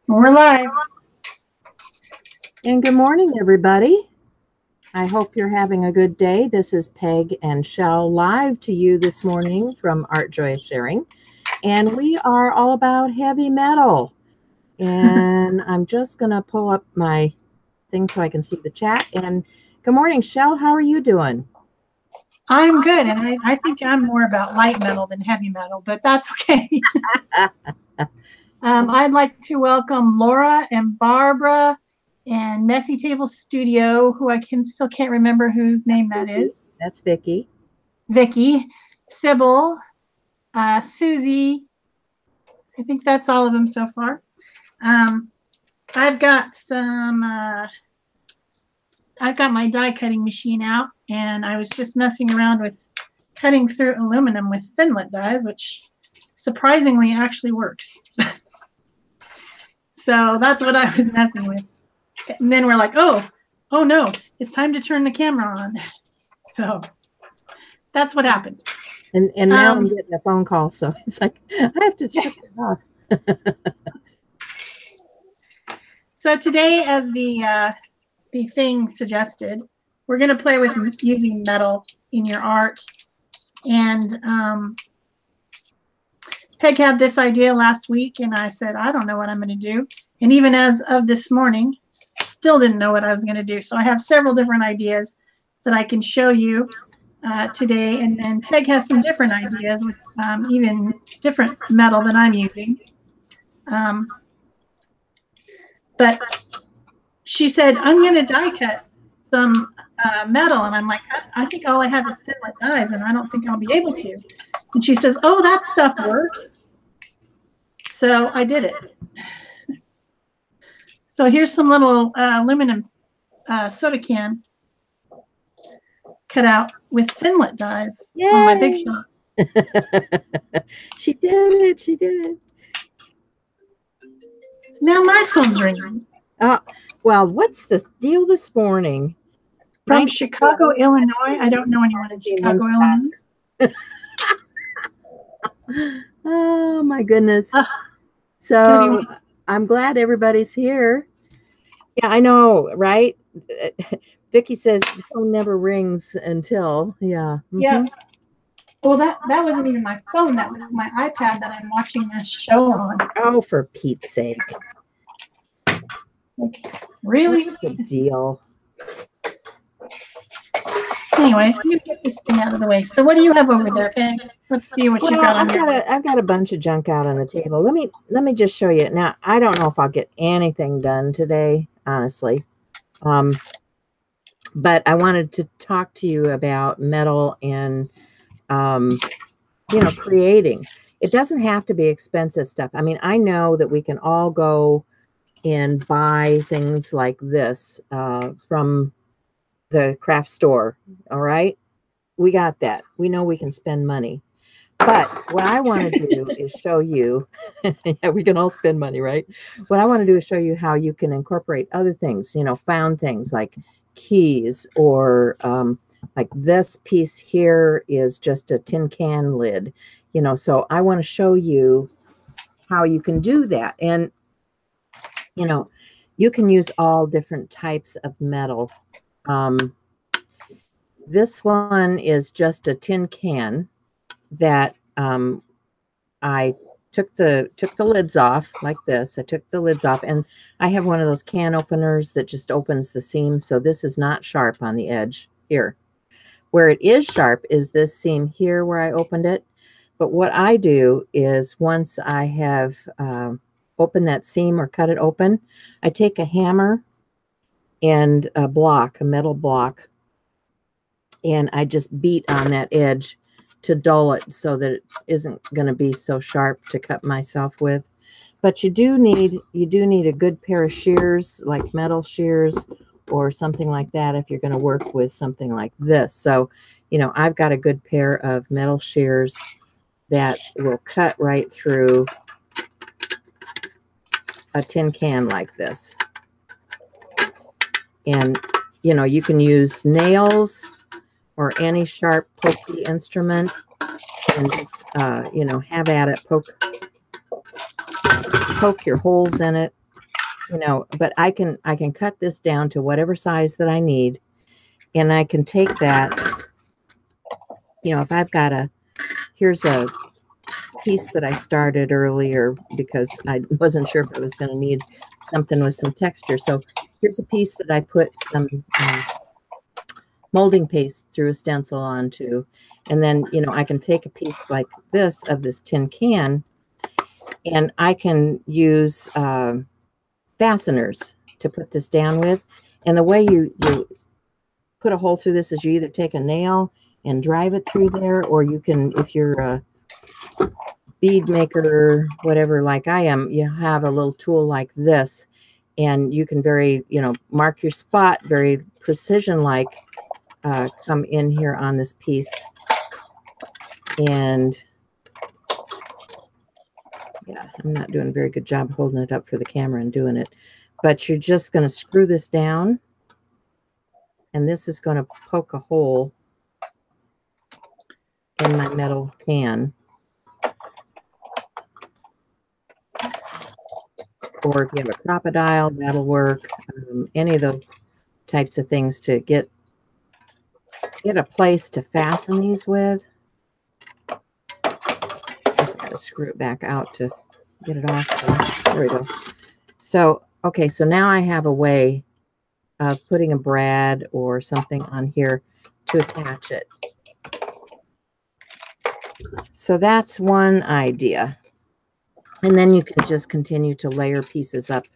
We're live. And good morning, everybody. I hope you're having a good day. This is Peg and Shell live to you this morning from Art Joy of Sharing. And we are all about heavy metal. And I'm just going to pull up my thing so I can see the chat. And good morning, Shell. How are you doing? I'm good. And I think I'm more about light metal than heavy metal, but that's okay. I'd like to welcome Laura and Barbara and Messy Table Studio, who I still can't remember whose name that is. That's Vicki. Vicki, Sybil, Susie. I think that's all of them so far. I've got my die cutting machine out, and I was just messing around with cutting through aluminum with Thinlit dies, which surprisingly actually works. So that's what I was messing with. And then we're like, oh no, it's time to turn the camera on. So that's what happened. And now I'm getting a phone call, so it's like I have to shut it off. So today, as the thing suggested, we're going to play with using metal in your art. And Peg had this idea last week, and I said, I don't know what I'm going to do. And even as of this morning, still didn't know what I was going to do. So I have several different ideas that I can show you today. And then Peg has some different ideas with even different metal than I'm using. But she said, I'm going to die cut some metal. And I'm like, I think all I have is Thinlit dies, and I don't think I'll be able to. And she says, oh, that stuff works. So I did it. So here's some little aluminum soda can cut out with Thinlit dies on my big shot. She did it. She did it. Now my phone's ringing. Well, what's the deal this morning? From Chicago, Illinois. I don't know anyone in Chicago, Illinois. Oh, my goodness. So I'm glad everybody's here. Yeah, I know, right? Vicki says the phone never rings until, yeah. Mm-hmm. Yeah. Well, that wasn't even my phone. That was my iPad that I'm watching this show on. Oh, for Pete's sake. Okay. Really? What's the deal? Anyway, I'm going to get this thing out of the way. So what do you have over there, Peg? Let's see what you got on here. I've got a bunch of junk out on the table. Let me just show you. Now, I don't know if I'll get anything done today, honestly. But I wanted to talk to you about metal and, creating. It doesn't have to be expensive stuff. I mean, I know that we can all go and buy things like this from the craft store. All right. We got that. We know we can spend money. But what I want to do is show you, yeah, we can all spend money, right? What I want to do is show you how you can incorporate other things, found things like keys, or like this piece here is just a tin can lid, so I want to show you how you can do that. And, you can use all different types of metal. This one is just a tin can that I took the lids off like this. I took the lids off, and I have one of those can openers that just opens the seam. So this is not sharp on the edge here. Where it is sharp is this seam here where I opened it. But what I do is once I have opened that seam or cut it open, I take a hammer and a metal block, and I just beat on that edge to dull it so that it isn't going to be so sharp to cut myself with. But you do need a good pair of shears, like metal shears or something like that, if you're going to work with something like this. So, I've got a good pair of metal shears that will cut right through a tin can like this. And, you can use nails or any sharp pokey instrument and just, have at it, poke poke your holes in it, you know, but I can cut this down to whatever size that I need. And I can take that, you know, if I've got here's a piece that I started earlier because I wasn't sure if I was going to need something with some texture. So here's a piece that I put some molding paste through a stencil onto. And then, you know, I can take a piece like this of this tin can, and I can use fasteners to put this down with. And the way you put a hole through this is you either take a nail and drive it through there, or you can, if you're a bead maker, whatever, like I am, you have a little tool like this, and you can very, you know, mark your spot very precision like, come in here on this piece. And yeah, I'm not doing a very good job holding it up for the camera and doing it, but you're just going to screw this down, and this is going to poke a hole in my metal can. Or if you have a crocodile, that'll work. Any of those types of things to get a place to fasten these with. Just got to screw it back out to get it off. There we go. So, okay, so now I have a way of putting a brad or something on here to attach it. So that's one idea. And then you can just continue to layer pieces up,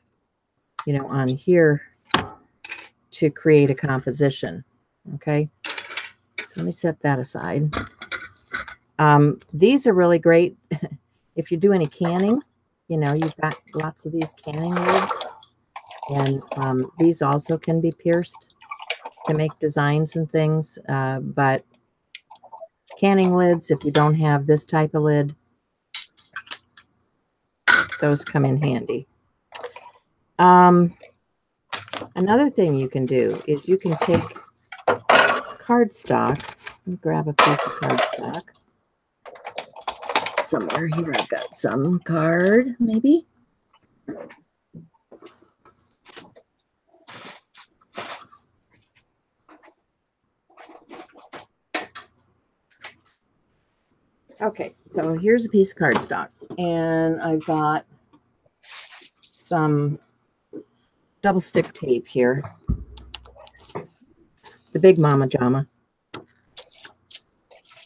you know, on here to create a composition. Okay. So let me set that aside. These are really great if you do any canning. You know, you've got lots of these canning lids. And these also can be pierced to make designs and things. But canning lids, if you don't have this type of lid, those come in handy. Another thing you can do is you can take cardstock. Let me grab a piece of cardstock. Somewhere here I've got some card, maybe. Okay, so here's a piece of cardstock, and I've got some double stick tape here, the Big Mama Jama.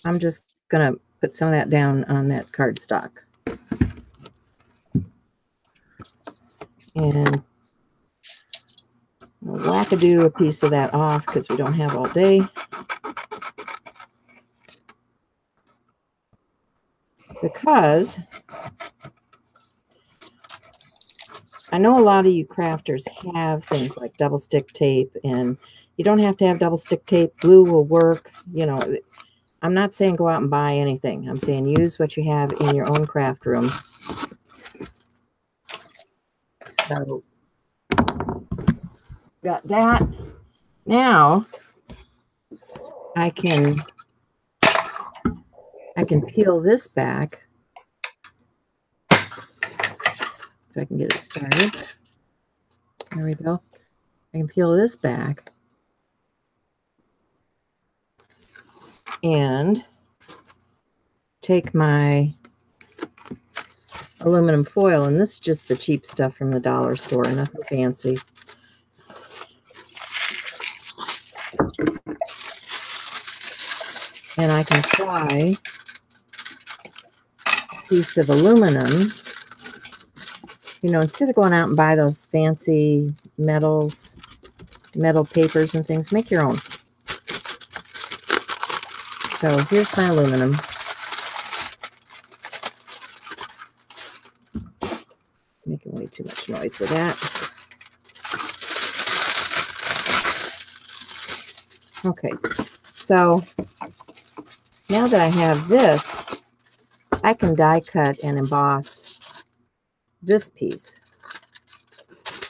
I'm just gonna put some of that down on that cardstock, and we'll wackadoo a piece of that off because we don't have all day. Because I know a lot of you crafters have things like double stick tape, and you don't have to have double stick tape. Glue will work. You know, I'm not saying go out and buy anything. I'm saying use what you have in your own craft room. So got that. Now I can peel this back. If I can get it started. There we go. I can peel this back and take my aluminum foil, and this is just the cheap stuff from the dollar store, nothing fancy. And I can apply a piece of aluminum. You know, instead of going out and buy those fancy metal papers and things, make your own. So here's my aluminum. Making way too much noise with that. Okay, so now that I have this, I can die cut and emboss this piece.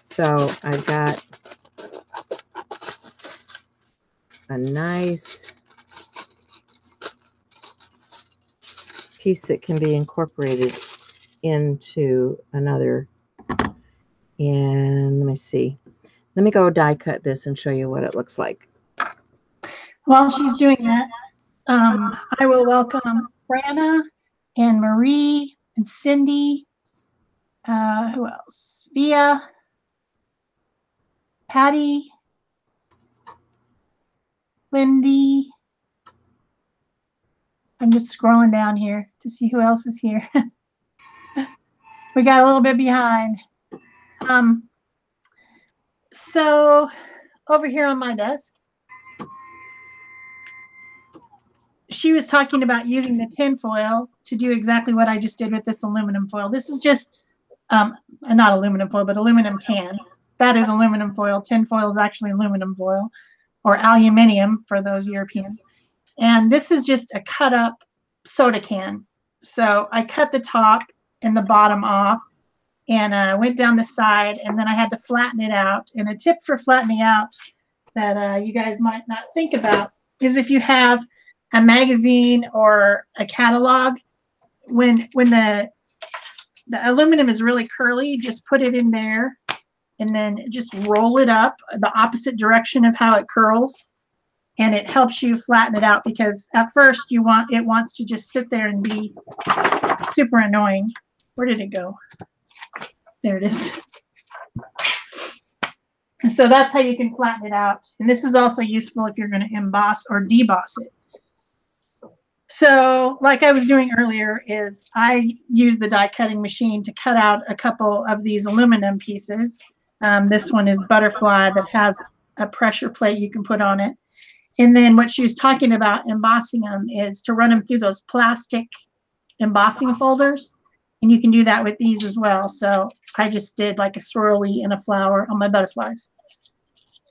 So I've got a nice piece that can be incorporated into another And let me see. Let me go die cut this and show you what it looks like. While she's doing that, I will welcome Brianna and Marie and Cindy. Who else? Via, Patty, Lindy. I'm just scrolling down here to see who else is here. We got a little bit behind. So over here on my desk, she was talking about using the tin foil to do exactly what I just did with this aluminum foil. This is just not aluminum foil, but aluminum can. That is aluminum foil. Tin foil is actually aluminum foil, or aluminium for those Europeans. And this is just a cut up soda can. So I cut the top and the bottom off and went down the side, and then I had to flatten it out. And a tip for flattening out that you guys might not think about is if you have a magazine or a catalog, when the aluminum is really curly, just put it in there and then just roll it up the opposite direction of how it curls, and it helps you flatten it out, because at first it wants to just sit there and be super annoying. Where did it go? There it is. So that's how you can flatten it out. And this is also useful if you're going to emboss or deboss it. So like I was doing earlier, is I use the die cutting machine to cut out a couple of these aluminum pieces. This one is butterfly that has a pressure plate you can put on it. And then what she was talking about embossing them is to run them through those plastic embossing folders. And you can do that with these as well. So I just did like a swirly and a flower on my butterflies.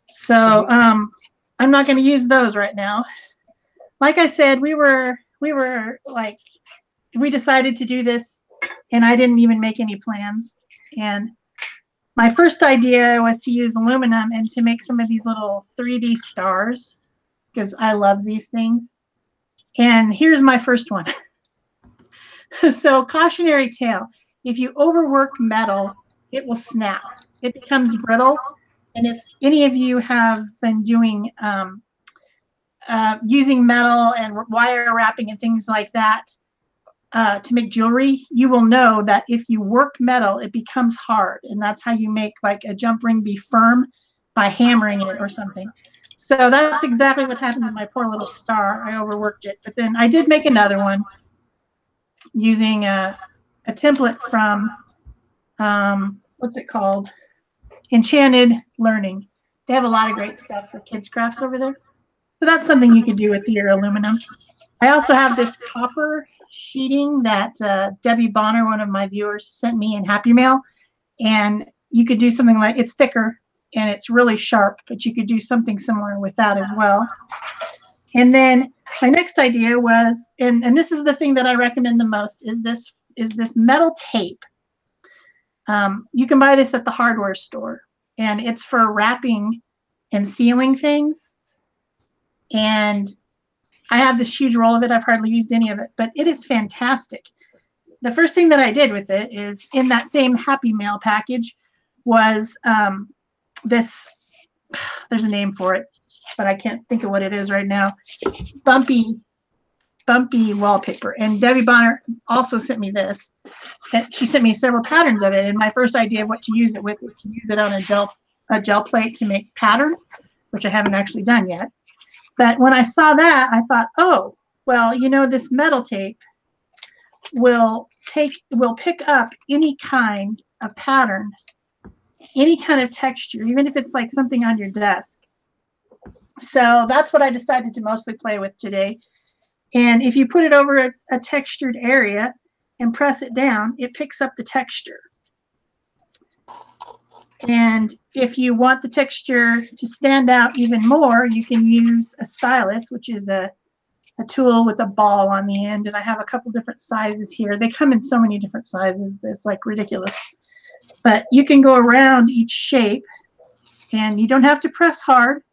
So I'm not going to use those right now. Like I said, we decided to do this, and I didn't even make any plans. And my first idea was to use aluminum and to make some of these little 3D stars, because I love these things. And here's my first one. So cautionary tale, if you overwork metal, it will snap. It becomes brittle. And if any of you have been doing using metal and wire wrapping and things like that to make jewelry, you will know that if you work metal, it becomes hard. And that's how you make like a jump ring be firm, by hammering it or something. So that's exactly what happened to my poor little star. I overworked it. But then I did make another one using a template from, what's it called? Enchanted Learning. They have a lot of great stuff for kids' crafts over there. So that's something you could do with your aluminum. I also have this copper sheeting that Debbie Bonner, one of my viewers, sent me in Happy Mail. And you could do something like, it's thicker and it's really sharp, but you could do something similar with that as well. And then my next idea was, and this is the thing that I recommend the most, is this metal tape. You can buy this at the hardware store, and it's for wrapping and sealing things. And I have this huge roll of it. I've hardly used any of it, but it is fantastic. The first thing that I did with it is, in that same Happy Mail package was this, there's a name for it, but I can't think of what it is right now, bumpy wallpaper. And Debbie Bonner also sent me this. And she sent me several patterns of it. And my first idea of what to use it with is to use it on a gel plate to make pattern, which I haven't actually done yet. But when I saw that, I thought, oh, well, you know, this metal tape will pick up any kind of pattern, any kind of texture, even if it's like something on your desk. So that's what I decided to mostly play with today. And if you put it over a textured area and press it down, it picks up the texture. And if you want the texture to stand out even more, you can use a stylus, which is a tool with a ball on the end. And I have a couple different sizes here. They come in so many different sizes. It's like ridiculous. But you can go around each shape, and you don't have to press hard.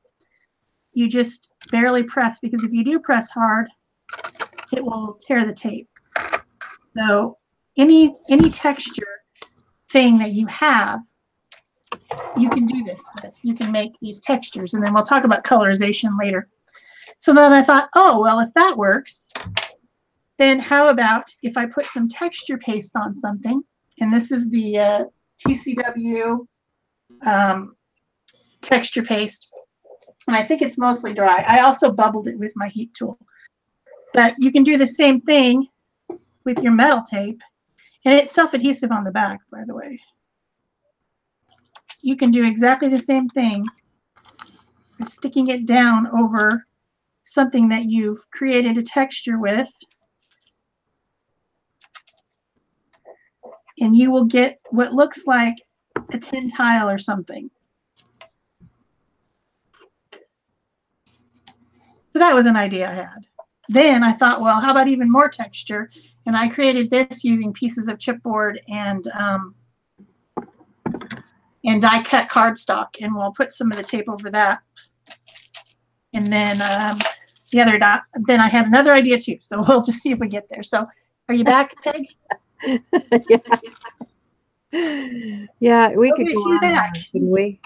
You just barely press, because if you do press hard, it will tear the tape. So any texture thing that you have, you can do this with. You can make these textures, and then we'll talk about colorization later. So then I thought, oh, well, if that works, then how about if I put some texture paste on something? And this is the TCW texture paste. And I think it's mostly dry. I also bubbled it with my heat tool. But you can do the same thing with your metal tape. And it's self-adhesive on the back, by the way. You can do exactly the same thing by sticking it down over something that you've created a texture with. And you will get what looks like a tin tile or something. So that was an idea I had. Then I thought, well, how about even more texture? And I created this using pieces of chipboard and die-cut cardstock. And we'll put some of the tape over that. And then then I had another idea too. So we'll just see if we get there. So are you back, Peg? Yeah, we could go on back, couldn't we?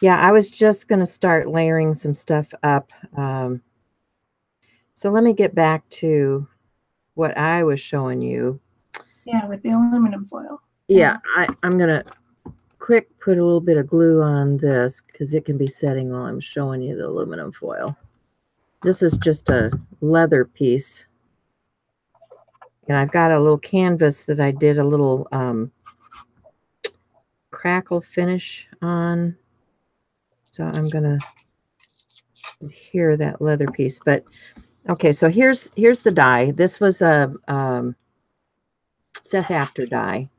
Yeah, I was just going to start layering some stuff up. So let me get back to what I was showing you. Yeah, with the aluminum foil. Yeah, I'm going to quick put a little bit of glue on this because it can be setting while I'm showing you the aluminum foil. This is just a leather piece. And I've got a little canvas that I did a little crackle finish on. So I'm going to adhere that leather piece. But okay, so here's the die. This was a Seth After die.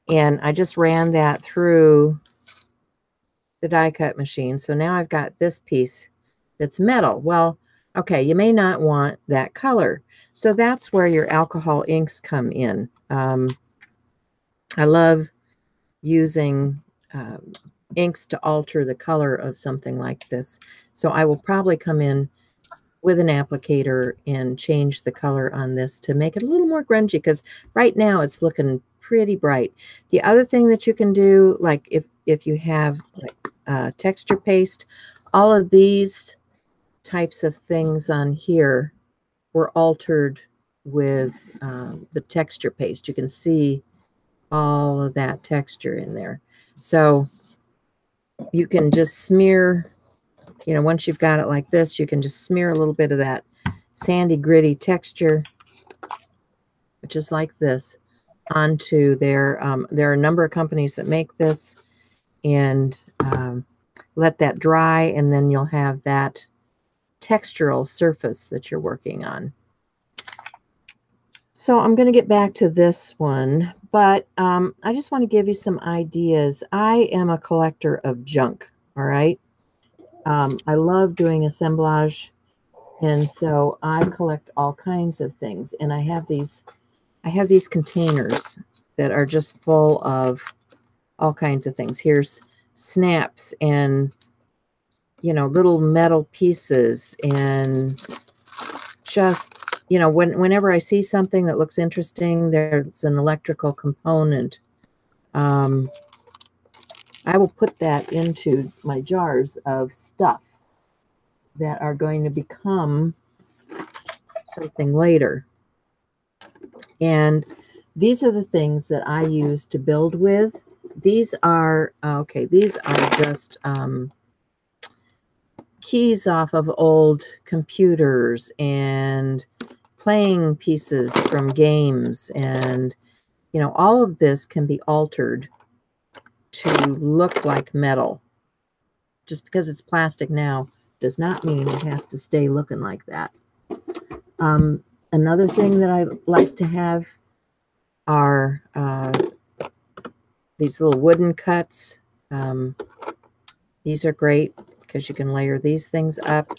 And I just ran that through the die cut machine. So now I've got this piece that's metal. Well, okay, you may not want that color. So that's where your alcohol inks come in. I love using inks to alter the color of something like this. So I will probably come in with an applicator and change the color on this to make it a little more grungy, because right now it's looking pretty bright. The other thing that you can do, like if you have like texture paste, all of these types of things on here were altered with the texture paste. You can see all of that texture in there. So you can just smear, you know, once you've got it like this, you can just smear a little bit of that sandy, gritty texture, which is like this, onto there. There are a number of companies that make this, and let that dry, and then you'll have that textural surface that you're working on. So I'm going to get back to this one, but I just want to give you some ideas. I am a collector of junk, all right? I love doing assemblage, and so I collect all kinds of things. And I have these containers that are just full of all kinds of things. Here's snaps and, you know, little metal pieces, and just, you know, whenever I see something that looks interesting, there's an electrical component, I will put that into my jars of stuff that are going to become something later. And these are the things that I use to build with. These are, okay, these are just keys off of old computers and playing pieces from games. And, you know, all of this can be altered to look like metal. Just because it's plastic now does not mean it has to stay looking like that. Another thing that I like to have are these little wooden cuts. These are great because you can layer these things up.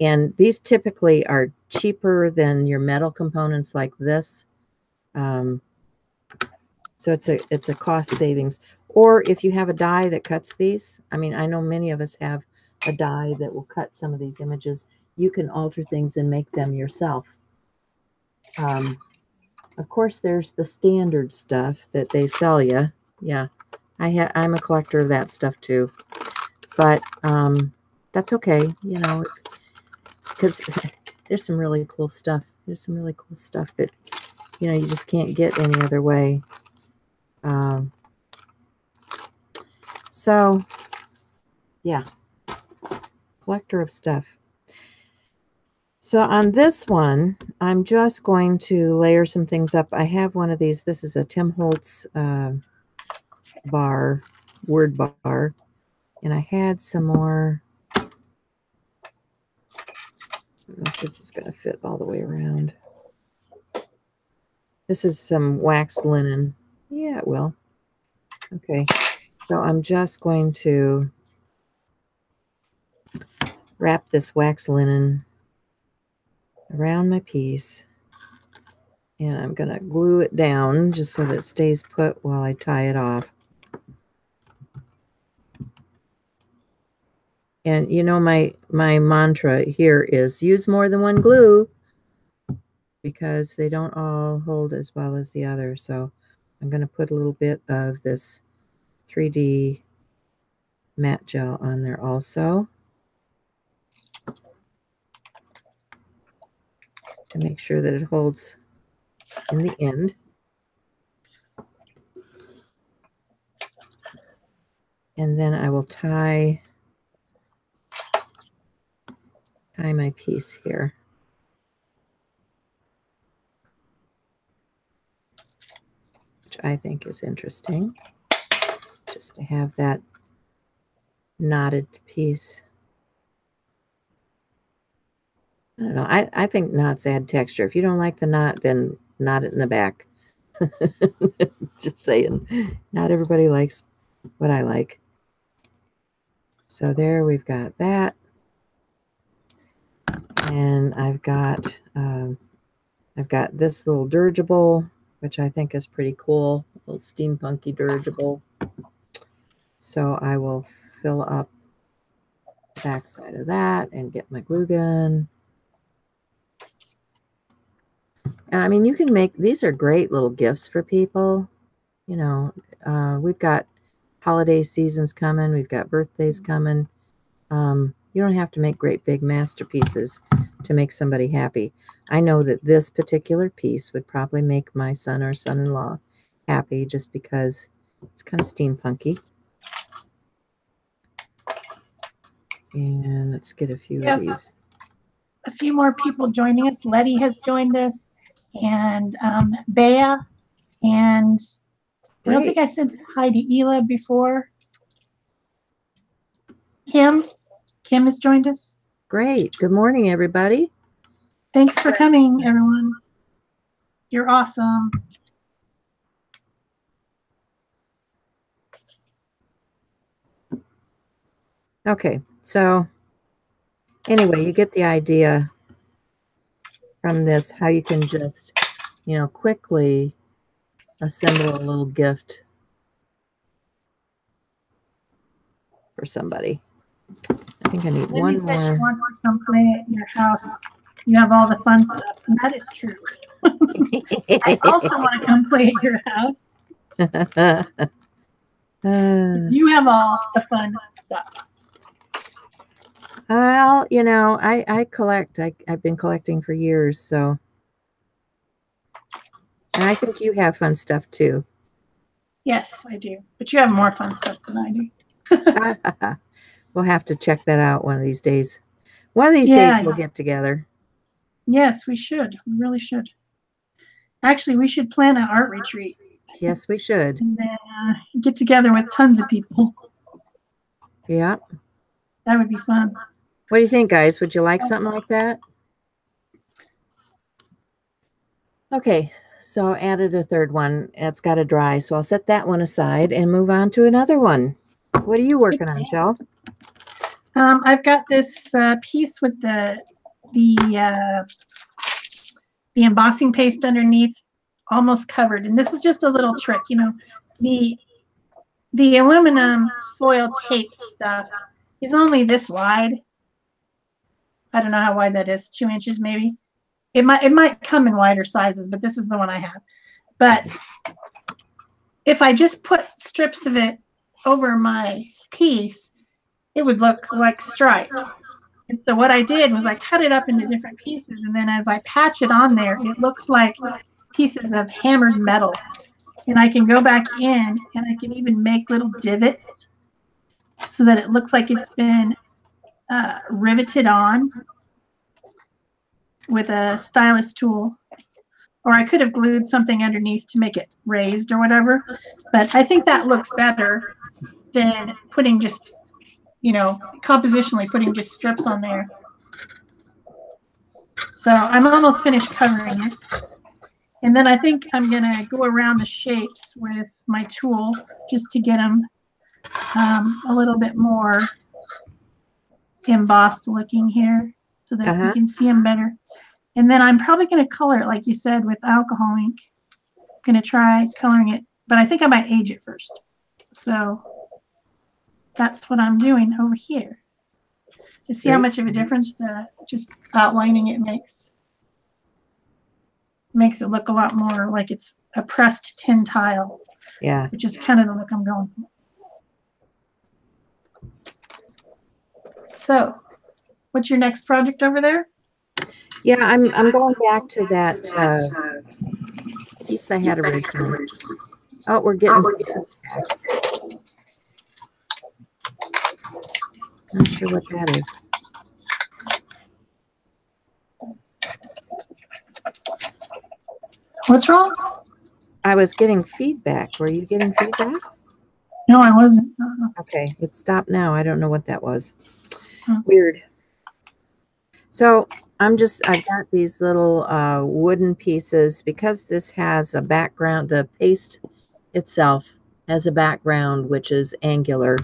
And these typically are cheaper than your metal components like this. So it's a cost savings. Or if you have a die that cuts these, I mean, I know many of us have a die that will cut some of these images. You can alter things and make them yourself. Of course, there's the standard stuff that they sell you. Yeah, I'm a collector of that stuff too. But that's okay, you know, because there's some really cool stuff. There's some really cool stuff that, you know, you just can't get any other way. So, yeah, collector of stuff. So on this one, I'm just going to layer some things up. I have one of these. This is a Tim Holtz bar, word bar. And I had some more. I don't know if this is going to fit all the way around. This is some wax linen. Yeah, it will. Okay. So I'm just going to wrap this wax linen around my piece. And I'm going to glue it down just so that it stays put while I tie it off. And you know, my mantra here is use more than one glue because they don't all hold as well as the other. So I'm going to put a little bit of this 3D matte gel on there also to make sure that it holds in the end. And then I will tie my piece here. Which I think is interesting. Just to have that knotted piece. I don't know. I think knots add texture. If you don't like the knot, then knot it in the back. Just saying. Not everybody likes what I like. So there we've got that. And I've got this little dirigible, which I think is pretty cool. A little steampunky dirigible. So I will fill up the back side of that and get my glue gun. And I mean, you can make, these are great little gifts for people. You know, we've got holiday seasons coming. We've got birthdays coming. You don't have to make great big masterpieces to make somebody happy. I know that this particular piece would probably make my son or son-in-law happy just because it's kind of steampunky. And let's get a few of these. A few more people joining us. Letty has joined us, and Bea, and I don't think I said hi to Ela before. Kim has joined us. Great. Good morning, everybody. Thanks for coming, everyone. You're awesome. Okay, so anyway, you get the idea from this, how you can just, you know, quickly assemble a little gift for somebody. I think I need one more. She wants to come play at your house. You have all the fun stuff, and that is true. I also want to come play at your house. You have all the fun stuff. Well, you know, I collect. I've been collecting for years, so. And I think you have fun stuff too. Yes, I do. But you have more fun stuff than I do. We'll have to check that out one of these days. One of these days we'll get together. Yes, we should. We really should. Actually, we should plan an art retreat. Yes, we should. And then get together with tons of people. Yeah. That would be fun. What do you think, guys? Would you like something like that? Okay, so I added a third one. It's got to dry, so I'll set that one aside and move on to another one. What are you working on, Shell? I've got this piece with the embossing paste underneath, almost covered. And this is just a little trick, you know. The aluminum foil tape stuff is only this wide. I don't know how wide that is, 2 inches maybe. It might come in wider sizes, but this is the one I have. But if I just put strips of it over my piece, it would look like stripes. And so what I did was I cut it up into different pieces, and then as I patch it on there, it looks like pieces of hammered metal. And I can go back in and I can even make little divots so that it looks like it's been riveted on with a stylus tool. Or I could have glued something underneath to make it raised or whatever. But I think that looks better than putting just, you know, compositionally putting just strips on there. So I'm almost finished covering it. And then I think I'm going to go around the shapes with my tool just to get them a little bit more embossed looking here so that you can see them better. And then I'm probably going to color it, like you said, with alcohol ink. I'm going to try coloring it, but I think I might age it first. So that's what I'm doing over here. To see how much of a difference the just outlining it makes. Makes it look a lot more like it's a pressed tin tile. Yeah. Which is kind of the look I'm going for. So, what's your next project over there? Yeah, I'm going back to that piece I had originally. Oh, we're getting not sure what that is. What's wrong? I was getting feedback. Were you getting feedback? No, I wasn't. Okay, it stopped now. I don't know what that was. Weird. So I've got these little wooden pieces because this has a background. The paste itself has a background which is angular.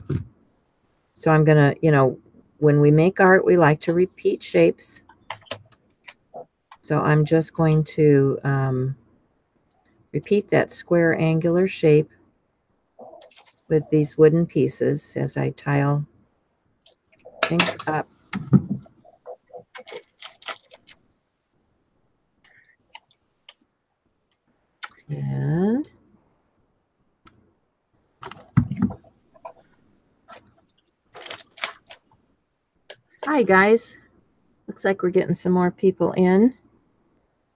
So I'm going to, you know, when we make art, we like to repeat shapes. So I'm just going to repeat that square angular shape with these wooden pieces as I tile things up. And hi guys, looks like we're getting some more people in.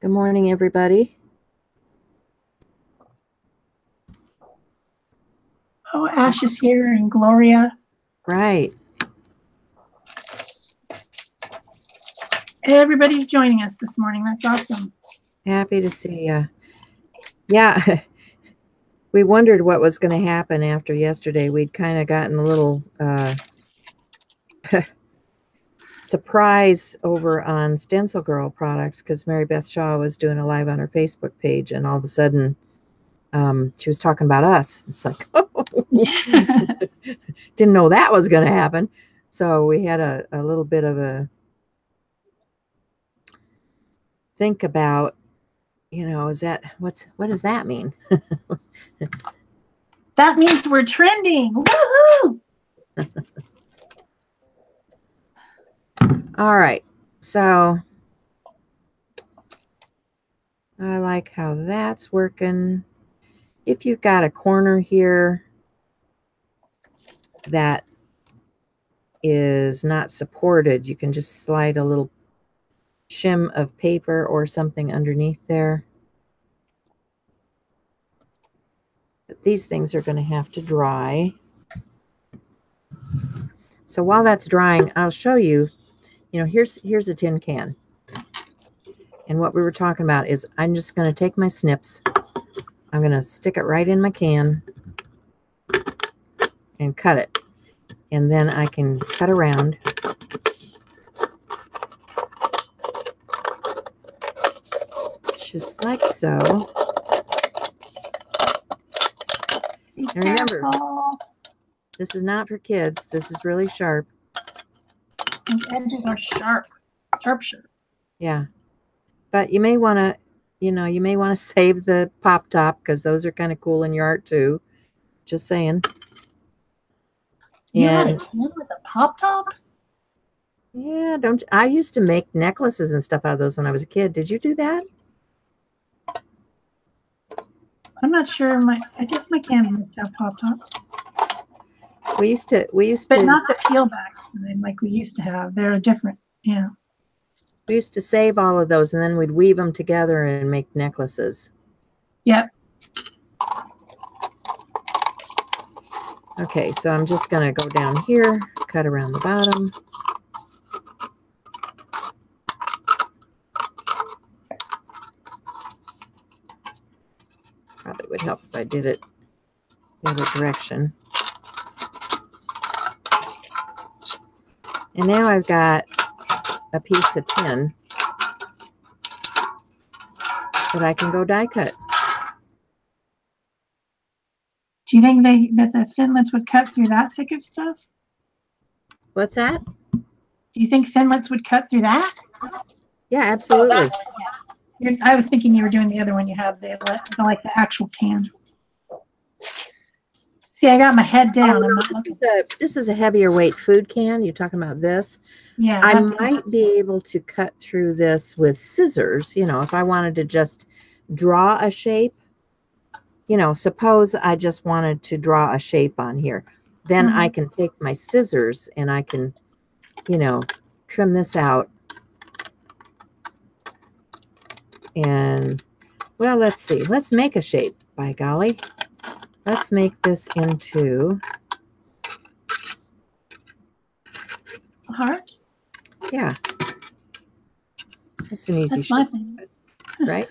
Good morning, everybody. Oh, Ash is here and Gloria. Right. Everybody's joining us this morning. That's awesome. Happy to see you. Yeah, we wondered what was going to happen after yesterday. We'd kind of gotten a little surprise over on Stencil Girl products because Mary Beth Shaw was doing a live on her Facebook page, and all of a sudden she was talking about us. It's like, oh, didn't know that was going to happen. So we had a little bit of a think about, you know, what does that mean? That means we're trending. Woohoo! All right. So I like how that's working. If you've got a corner here that is not supported, you can just slide a little shim of paper or something underneath there. But these things are going to have to dry. So while that's drying, I'll show you, you know, here's a tin can. And what we were talking about is I'm just going to take my snips. I'm going to stick it right in my can and cut it. And then I can cut around. Just like so. And remember, this is not for kids. This is really sharp. These edges are sharp. Sharp. Yeah. But you may want to, you know, you may want to save the pop top because those are kind of cool in your art too. Just saying. You had a can with a pop top? Yeah, don't I used to make necklaces and stuff out of those when I was a kid. Did you do that? I'm not sure. I guess my cans must have pop tops, We used to but not the peel back like we used to have. They're different. Yeah. we used to save all of those and then we'd weave them together and make necklaces. Yep. Okay, so I'm just going to go down here, cut around the bottom. Probably would help if I did it the other direction. And now I've got a piece of tin that I can go die cut. Do you think that the Finlets would cut through that thick of stuff? What's that? Do you think Finlets would cut through that? Yeah, absolutely. I was thinking you were doing the other one you have, like the actual can. See, I got my head down. This is a heavier weight food can. You're talking about this? Yeah. I might be able to cut through this with scissors, you know, if I wanted to just draw a shape. You know, suppose I just wanted to draw a shape on here. Then I can take my scissors and I can, you know, trim this out. And, well, let's see. Let's make a shape, by golly. Let's make this into a heart? Yeah. That's an easy That's shape. my thing. Right?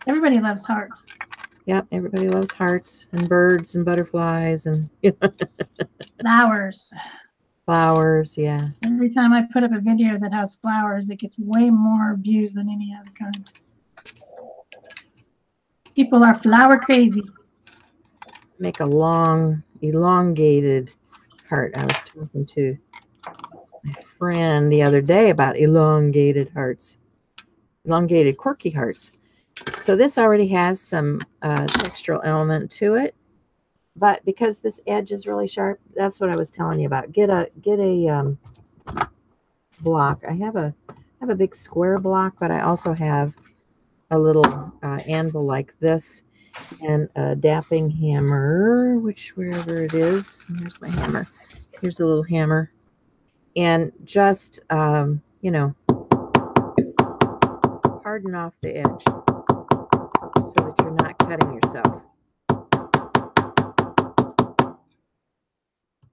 Everybody loves hearts. Yep, everybody loves hearts and birds and butterflies and you know. Flowers. Flowers, yeah. Every time I put up a video that has flowers, it gets way more views than any other kind. People are flower crazy. Make a long, elongated heart. I was talking to my friend the other day about elongated hearts, elongated quirky hearts. So this already has some textural element to it, but because this edge is really sharp, that's what I was telling you about. Get a block. I have a big square block, but I also have a little anvil like this and a dapping hammer, wherever it is. Here's my hammer. Here's a little hammer, and just you know, harden off the edge so that you're not cutting yourself.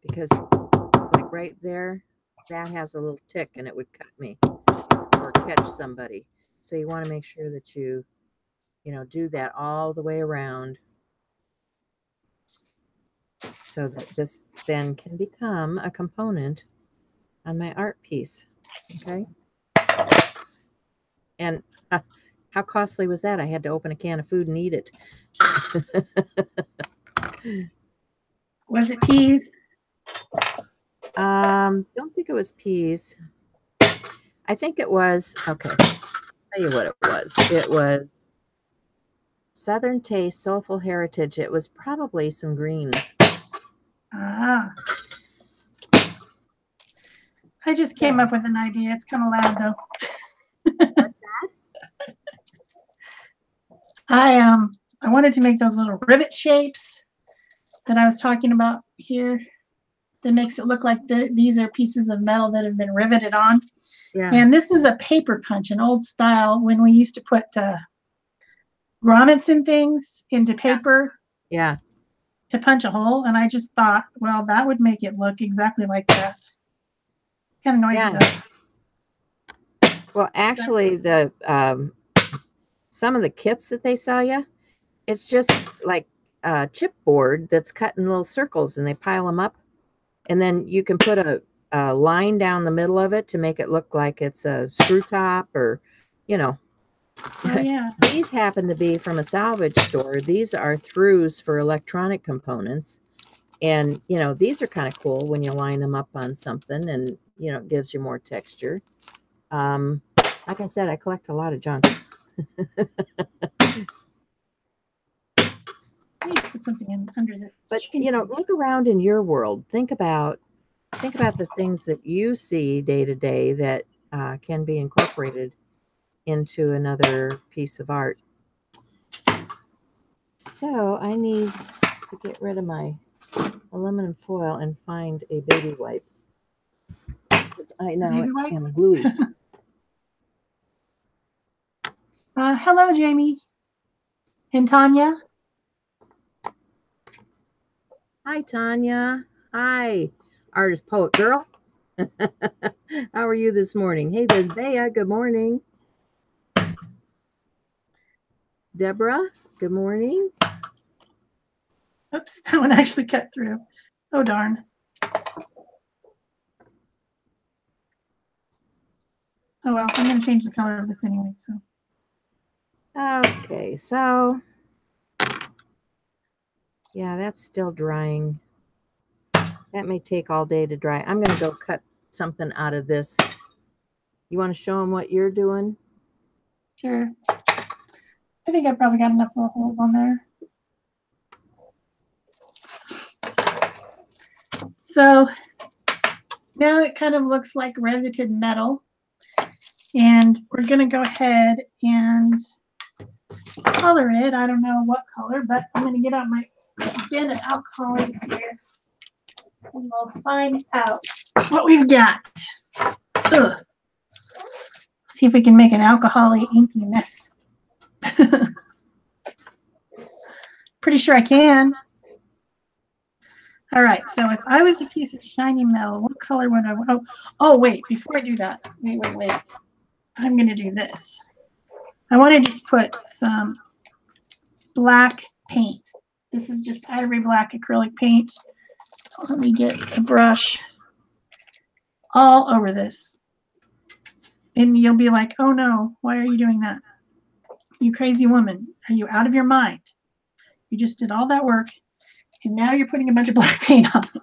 Because like right there, that has a little tick and it would cut me or catch somebody. So you want to make sure that you know, do that all the way around so that this then can become a component on my art piece. Okay. And how costly was that? I had to open a can of food and eat it. Was it peas? Don't think it was peas. I think it was, okay, I'll tell you what it was. It was Southern Taste, Soulful Heritage. It was probably some greens. Ah. I just came up with an idea. It's kind of loud though. I wanted to make those little rivet shapes that I was talking about here. That makes it look like these are pieces of metal that have been riveted on. Yeah. And this is a paper punch, an old style when we used to put grommets and things into paper. Yeah. To punch a hole. And I just thought, well, that would make it look exactly like that. Kind of noisy though. Well, actually, the some of the kits that they sell you, it's just like a chipboard that's cut in little circles and they pile them up. And then you can put a line down the middle of it to make it look like it's a screw top or, you know. Oh, yeah. These happen to be from a salvage store. These are throughs for electronic components. And, you know, these are kind of cool when you line them up on something and, you know, it gives you more texture. Like I said, I collect a lot of junk. I need to put something in under this. But, you know, look around in your world. Think about think about the things that you see day to day that can be incorporated into another piece of art. So I need to get rid of my aluminum foil and find a baby wipe, because I now am gluey. Hello, Jamie and Tanya. Hi, Tanya. Hi, artist poet girl. How are you this morning? Hey, there's Bea. Good morning. Deborah, good morning. Oops, that one actually cut through. Oh, darn. Oh, well, I'm going to change the color of this anyway. So. Okay, so yeah, that's still drying. That may take all day to dry. I'm going to go cut something out of this. You want to show them what you're doing? Sure. I think I probably got enough little holes on there. So now it kind of looks like riveted metal. And we're going to go ahead and color it. I don't know what color, but I'm going to get out my bin of alcoholics here. And we'll find out what we've got. Ugh. See if we can make an alcohol-y inky mess. Pretty sure I can. All right, so if I was a piece of shiny metal, what color would I want? Oh, wait, before I do that, wait. I'm going to do this. I want to just put some black paint. This is just ivory black acrylic paint. Let me get a brush all over this. And you'll be like, oh no, why are you doing that? You crazy woman. Are you out of your mind? You just did all that work and now you're putting a bunch of black paint on it.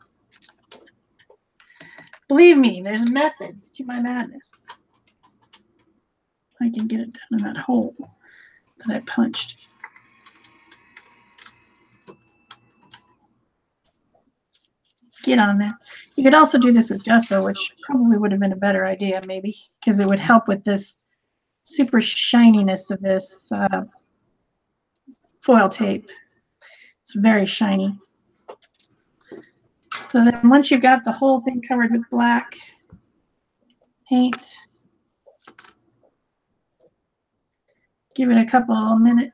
Believe me, there's methods to my madness. I can get it down in that hole that I punched. Get on there. You could also do this with gesso, which probably would have been a better idea, maybe, because it would help with this super shininess of this foil tape. It's very shiny. So then once you've got the whole thing covered with black paint, give it a couple of minutes.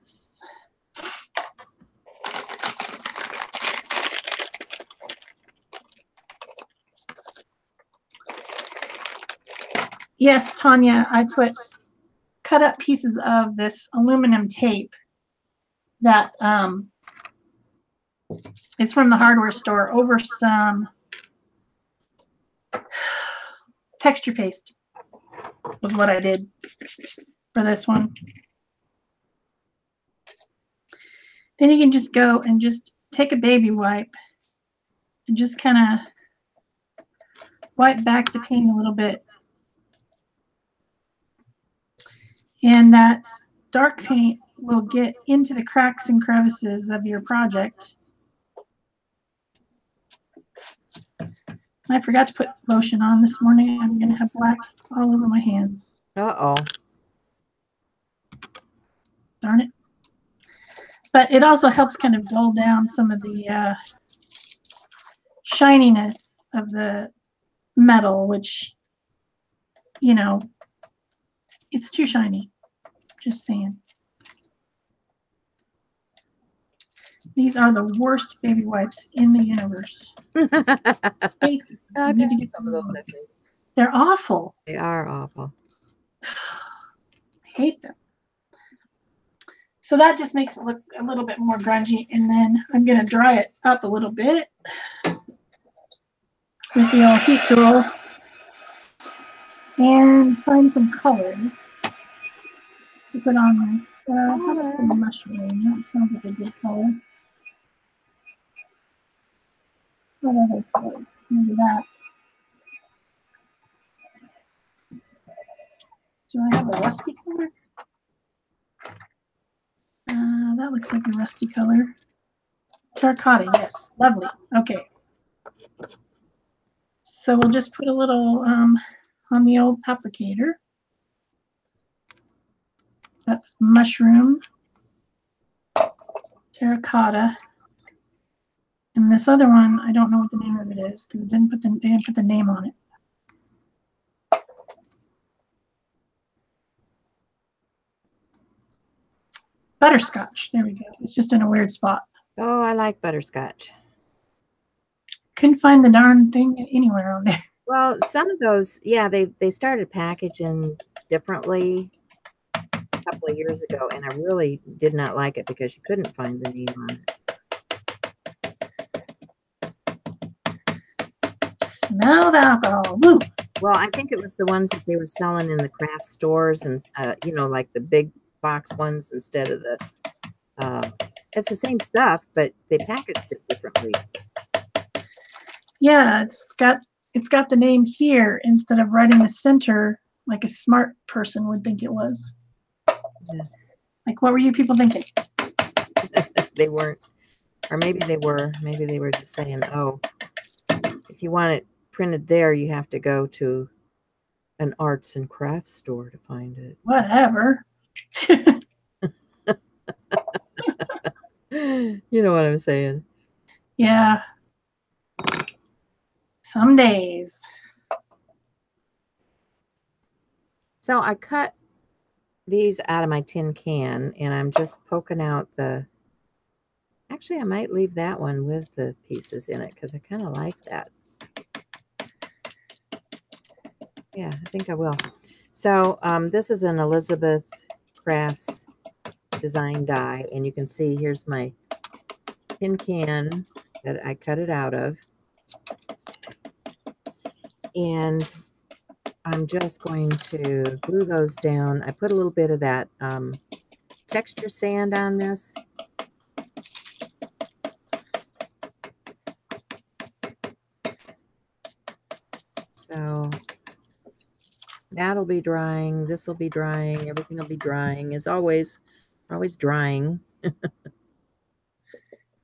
Yes, Tanya, I put cut up pieces of this aluminum tape that is from the hardware store over some texture paste was what I did for this one. Then you can just go and just take a baby wipe and just kind of wipe back the paint a little bit. And that dark paint will get into the cracks and crevices of your project. I forgot to put lotion on this morning. I'm going to have black all over my hands. Uh-oh. Darn it. But it also helps kind of dull down some of the shininess of the metal, which, you know, it's too shiny. Just saying. These are the worst baby wipes in the universe. They're awful. They are awful. I hate them. So that just makes it look a little bit more grungy. And then I'm going to dry it up a little bit with the old heat tool and find some colors to put on this. How about some mushroom? That sounds like a good color. What other color? Maybe that. Do I have a rusty color? That looks like a rusty color. Terracotta, yes. Lovely. Okay. So we'll just put a little on the old applicator. That's mushroom, terracotta, and this other one, I don't know what the name of it is because they didn't put the name on it. Butterscotch. There we go. It's just in a weird spot. Oh, I like butterscotch. Couldn't find the darn thing anywhere on there. Well, some of those, yeah, they started packaging differently a couple of years ago, and I really did not like it because you couldn't find the name on it. Smell the alcohol. Woo! Well, I think it was the ones that they were selling in the craft stores, and you know, like the big box ones instead of the. It's the same stuff, but they packaged it differently. Yeah, it's got the name here instead of right in the center, like a smart person would think it was. Yeah. Like, what were you people thinking? They weren't, or maybe they were. Maybe they were just saying, "Oh, if you want it printed there, you have to go to an arts and crafts store to find it." Whatever. You know what I'm saying? Yeah. Some days. So I cut these out of my tin can, and I'm just poking out the. Actually, I might leave that one with the pieces in it because I kind of like that. Yeah, I think I will. So this is an Elizabeth Crafts design die, and you can see here's my tin can that I cut it out of. And I'm just going to glue those down. I put a little bit of that texture sand on this. So that'll be drying. This will be drying. Everything will be drying. As always, we're always drying.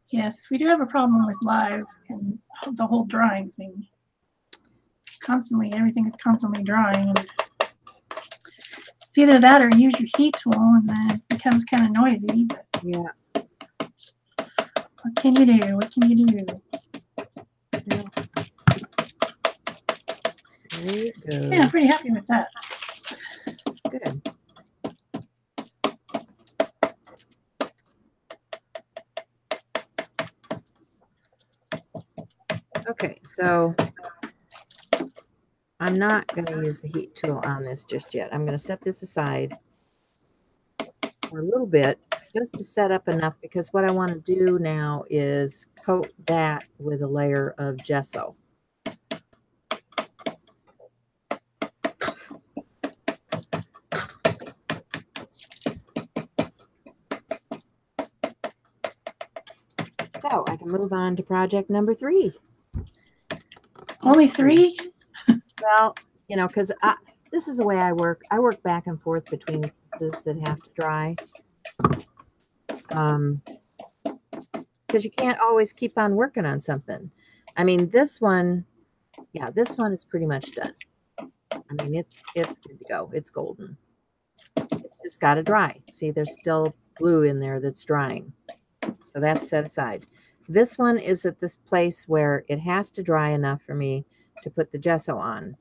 Yes, we do have a problem with live and the whole drying thing. Constantly, everything is constantly drying. And it's either that or use your heat tool, and then it becomes kind of noisy. But yeah. What can you do? What can you do? Yeah. So there it goes. Yeah, I'm pretty happy with that. Good. Okay, so I'm not going to use the heat tool on this just yet. I'm going to set this aside for a little bit just to set up enough, because what I want to do now is coat that with a layer of gesso. So I can move on to project number 3. Only 3? Well, you know, because this is the way I work. I work back and forth between pieces that have to dry. Because you can't always keep on working on something. I mean, this one, yeah, this one is pretty much done. I mean, it's good to go. It's golden. It's just got to dry. See, there's still glue in there that's drying. So that's set aside. This one is at this place where it has to dry enough for me to put the gesso on,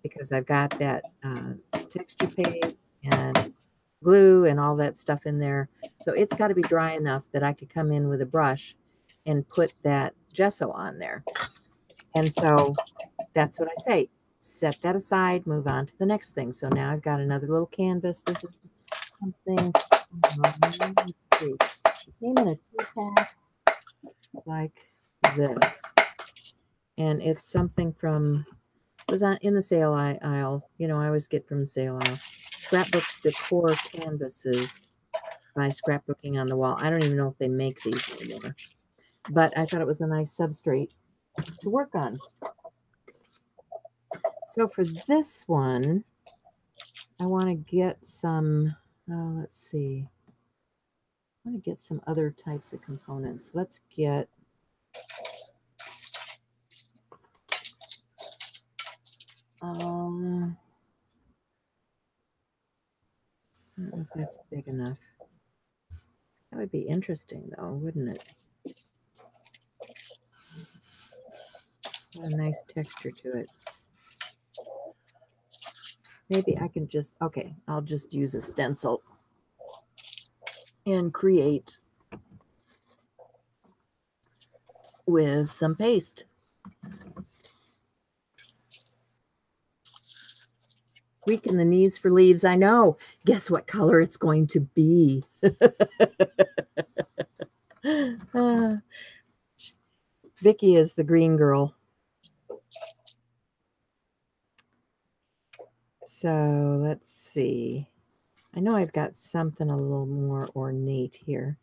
because I've got that texture paste and glue and all that stuff in there. So it's got to be dry enough that I could come in with a brush and put that gesso on there. And so that's what I say. Set that aside, move on to the next thing. So now I've got another little canvas. This is something, it came in a 2-pack like this. And it's something from, it was in the sale aisle. You know, I always get from the sale aisle. Scrapbook Decor Canvases by Scrapbooking on the Wall. I don't even know if they make these anymore. But I thought it was a nice substrate to work on. So for this one, I want to get some, let's see. I want to get some other types of components. Let's get, I don't know if that's big enough. That would be interesting, though, wouldn't it? It's got a nice texture to it. Maybe I can just, okay, I'll just use a stencil and create with some paste. Weaken the knees for leaves. I know. Guess what color it's going to be? Vicky is the green girl. So let's see. I know I've got something a little more ornate here.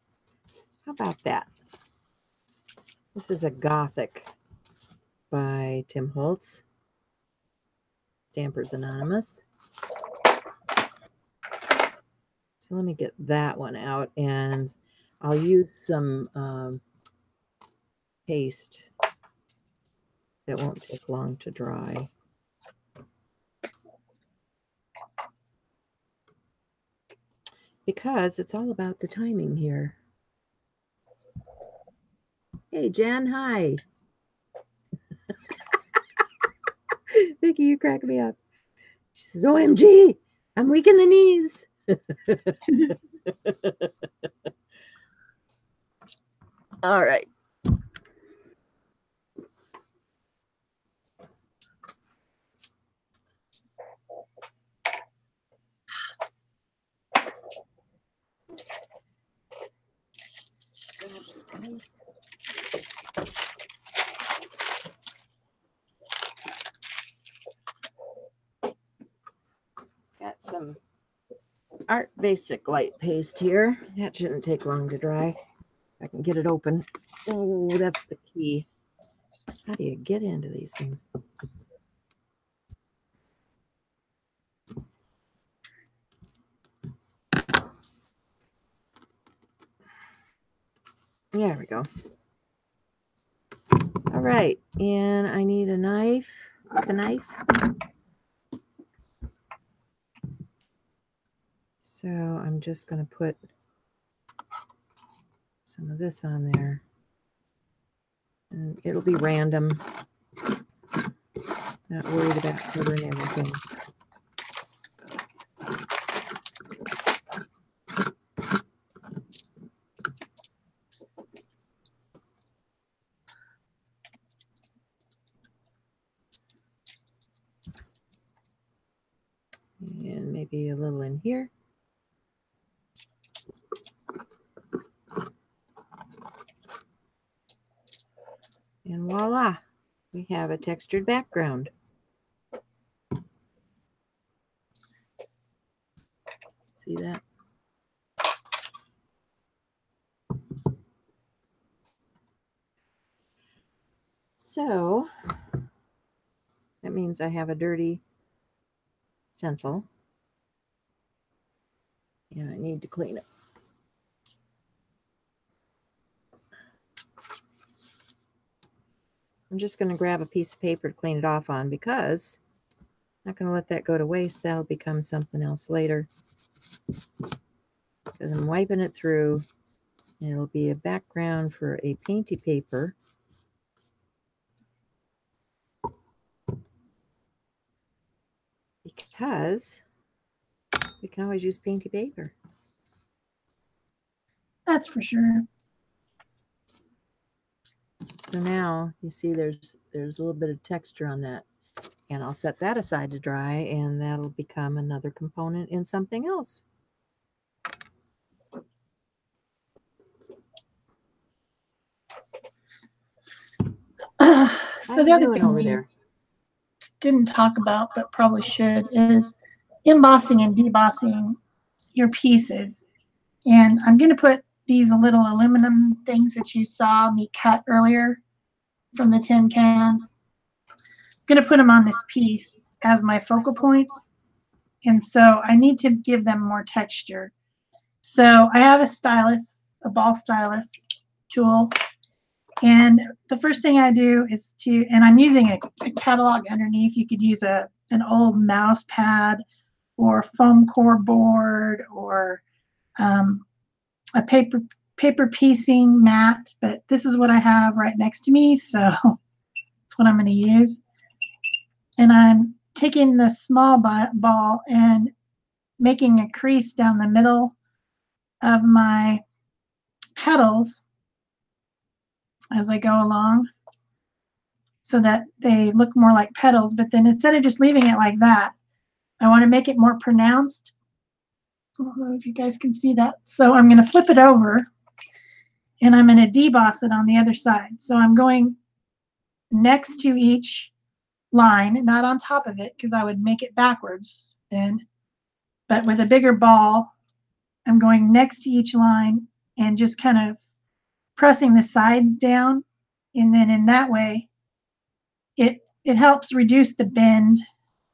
How about that? This is a Gothic by Tim Holtz. Stampers Anonymous. So let me get that one out, and I'll use some paste that won't take long to dry. Because it's all about the timing here. Hey, Jen, hi. Vicky, you crack me up. She says, OMG, I'm weak in the knees. All right. Got some Art Basic light paste here. That shouldn't take long to dry. I can get it open. Oh, that's the key. How do you get into these things? There we go. All right, and I need a knife. A knife. So I'm just going to put some of this on there. And it'll be random. Not worried about covering everything. And maybe a little in here. And voila, we have a textured background. See that? So that means I have a dirty stencil and I need to clean it. I'm just going to grab a piece of paper to clean it off on because I'm not going to let that go to waste. That'll become something else later. Because I'm wiping it through and it'll be a background for a painty paper. Because we can always use painty paper. That's for sure. So now you see there's a little bit of texture on that. And I'll set that aside to dry and that'll become another component in something else. So the other thing we didn't talk about, but probably should, is embossing and debossing your pieces. And I'm going to put these little aluminum things that you saw me cut earlier from the tin can. I'm going to put them on this piece as my focal points. And so I need to give them more texture. So I have a stylus, a ball stylus tool. And the first thing I do is and I'm using a catalog underneath. You could use a an old mouse pad or foam core board or a paper piecing mat, but this is what I have right next to me, so that's what I'm going to use. And I'm taking the small ball and making a crease down the middle of my petals as I go along so that they look more like petals. But then instead of just leaving it like that, I want to make it more pronounced. I don't know if you guys can see that. So I'm going to flip it over and I'm going to deboss it on the other side. So I'm going next to each line, not on top of it, because I would make it backwards then. But with a bigger ball, I'm going next to each line and just kind of pressing the sides down. And then in that way, it helps reduce the bend,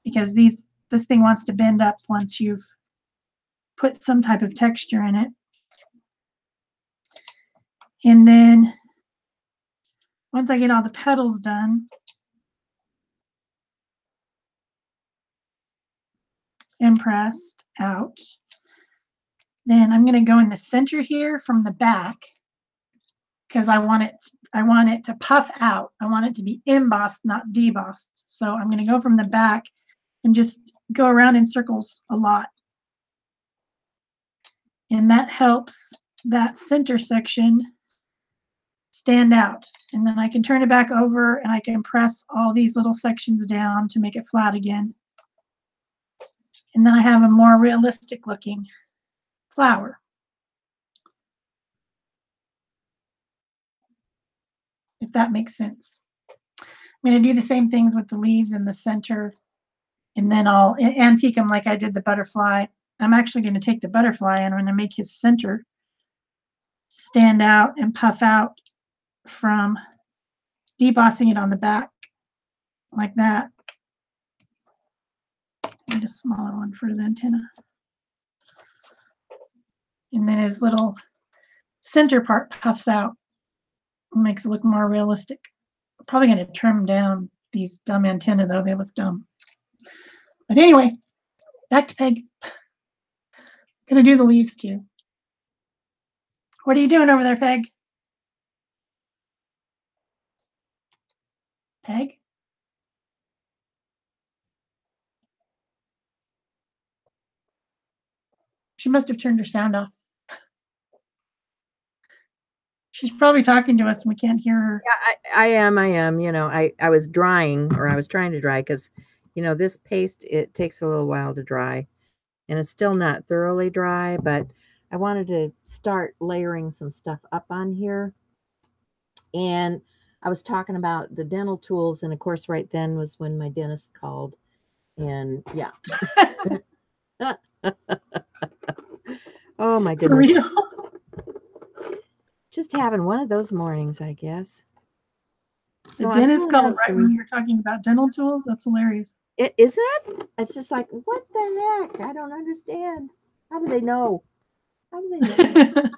because this thing wants to bend up once you've put some type of texture in it. And then once I get all the petals done and pressed out, then I'm going to go in the center here from the back, because I want it to puff out. I want it to be embossed, not debossed. So I'm going to go from the back and just go around in circles a lot. And that helps that center section stand out. And then I can turn it back over and I can press all these little sections down to make it flat again. And then I have a more realistic looking flower. If that makes sense. I'm going to do the same things with the leaves in the center, and then I'll antique them like I did the butterfly. I'm actually going to take the butterfly and I'm going to make his center stand out and puff out from debossing it on the back like that. Need a smaller one for the antenna. And then his little center part puffs out and makes it look more realistic. I'm probably going to trim down these dumb antennae though, they look dumb. But anyway, back to Peg. Gonna do the leaves too. What are you doing over there, Peg? Peg? She must have turned her sound off. She's probably talking to us and we can't hear her. Yeah, I am. You know, I was drying, or I was trying to dry, because, you know, this paste, it takes a little while to dry. And it's still not thoroughly dry, but I wanted to start layering some stuff up on here. And I was talking about the dental tools, and of course, right then was when my dentist called. And yeah. Oh my goodness. For real? Just having one of those mornings, I guess. The dentist called right when you were talking about dental tools? That's hilarious. Isn't it? It's just like, what the heck? I don't understand. How do they know? How do they know?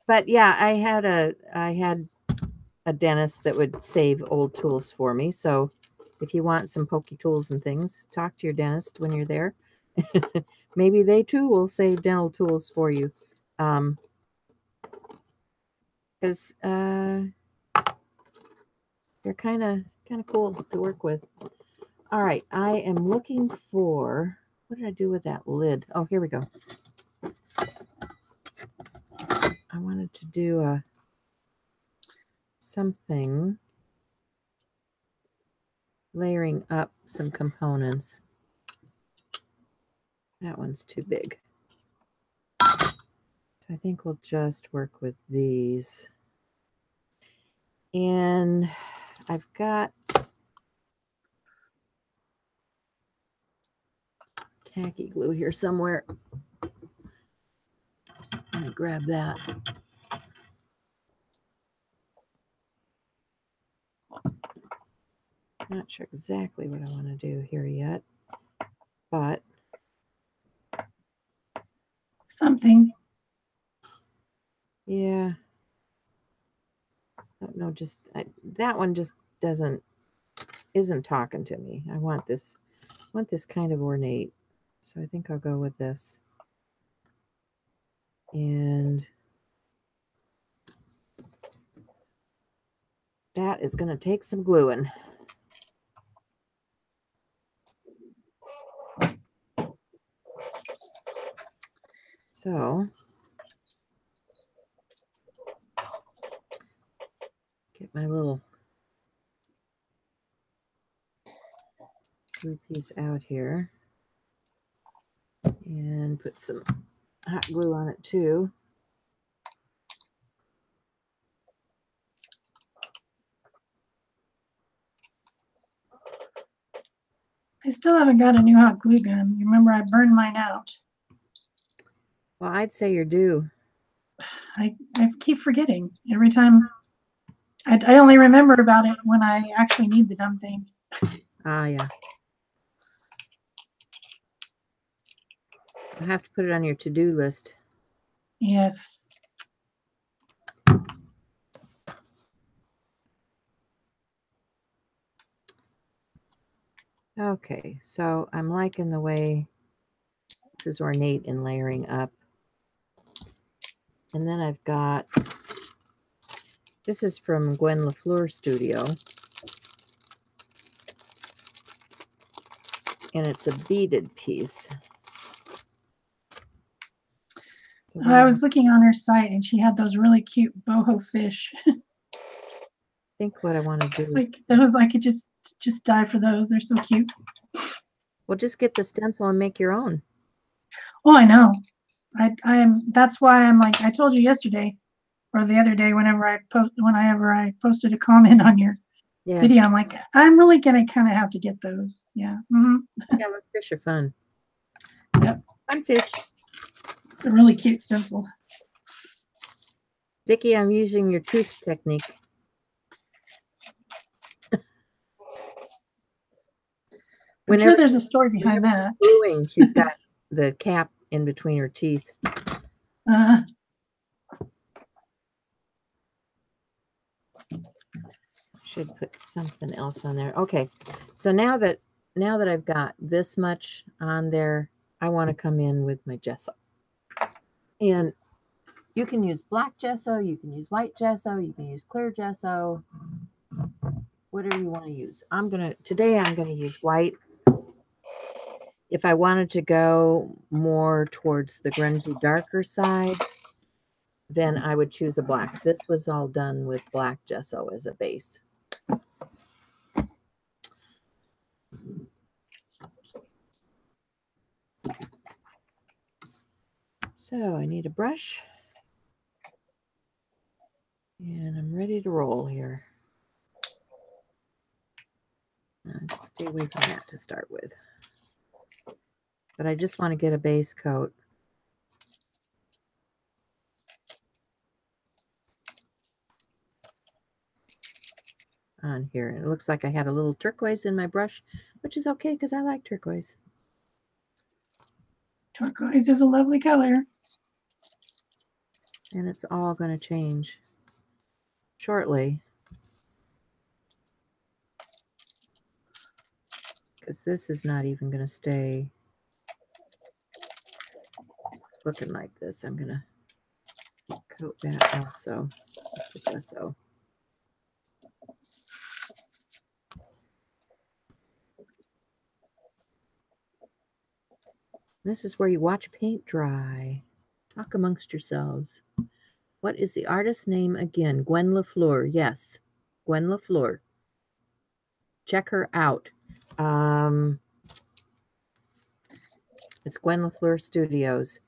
But yeah, I had a dentist that would save old tools for me. So if you want some pokey tools and things, talk to your dentist when you're there. Maybe they too will save dental tools for you. Because they're kind of cool to work with. All right, I am looking for, what did I do with that lid? Oh, here we go. I wanted to do something layering up some components. That one's too big. So I think we'll just work with these. And I've got tacky glue here somewhere. Let me grab that. Not sure exactly what I want to do here yet, but something. Yeah. I don't know, just that one just isn't talking to me. I want this want this kind of ornate, so I think I'll go with this. And that is going to take some gluing. So get my little glue piece out here and put some hot glue on it too. I still haven't got a new hot glue gun. You remember I burned mine out. Well, I'd say you're due. I keep forgetting every time. I only remember about it when I actually need the dumb thing. Ah, yeah. I have to put it on your to-do list. Yes. Okay, so I'm liking the way this is ornate and layering up. And then I've got, this is from Gwen LaFleur Studio. And it's a beaded piece. So I was looking on her site and she had those really cute boho fish. I think what I want to do is like those, I could just die for those. They're so cute. Well, just get the stencil and make your own. Oh, I know. I am. That's why I'm like, I told you yesterday or the other day, whenever I posted a comment on your video, I'm like, I'm really gonna kind of have to get those. Yeah. Yeah, those fish are fun. Yep. Fun fish. It's a really cute stencil. Vicki, I'm using your tooth technique. I'm sure there's a story behind that. Gluing, she's got the cap in between her teeth. Should put something else on there. Okay, so now that I've got this much on there, I want to come in with my gesso. And you can use black gesso, you can use white gesso, you can use clear gesso, whatever you want to use. Today I'm gonna use white. If I wanted to go more towards the grungy, darker side, then I would choose a black. This was all done with black gesso as a base. So I need a brush. And I'm ready to roll here. Stay away from that to start with. But I just want to get a base coat. On here. And it looks like I had a little turquoise in my brush, which is okay because I like turquoise. Turquoise is a lovely color. And it's all going to change shortly. Because this is not even going to stay looking like this. I'm going to coat that also with the gesso. This is where you watch paint dry. Talk amongst yourselves. What is the artist's name again? Gwen LaFleur. Yes, Gwen LaFleur. Check her out. It's Gwen LaFleur Studios.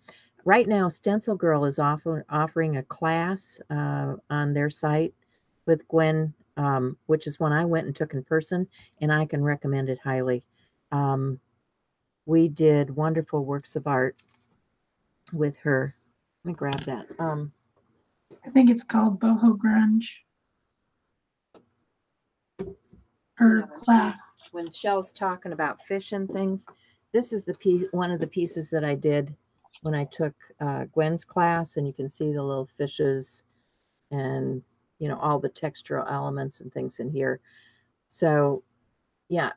Right now, Stencil Girl is offering a class on their site with Gwen, which is one I went and took in person, and I can recommend it highly. We did wonderful works of art with her. Let me grab that. I think it's called Boho Grunge. Her class. When Shell's talking about fish and things, this is the piece, one of the pieces that I did when I took Gwen's class, and you can see the little fishes and, you know, all the textural elements and things in here. So, yeah.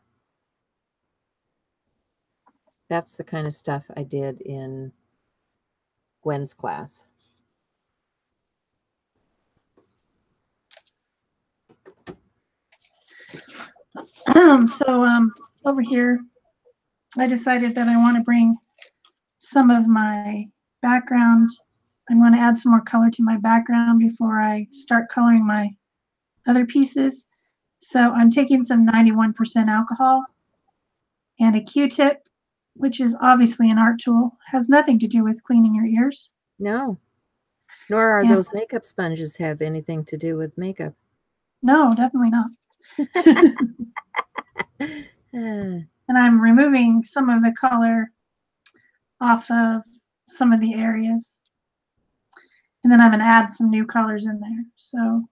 That's the kind of stuff I did in Gwen's class. So over here, I decided that I want to bring some of my background. I want to add some more color to my background before I start coloring my other pieces. So I'm taking some 91% alcohol and a Q-tip, which is obviously an art tool, has nothing to do with cleaning your ears. No, nor are those makeup sponges have anything to do with makeup. No, definitely not. And I'm removing some of the color off of some of the areas. And then I'm going to add some new colors in there. So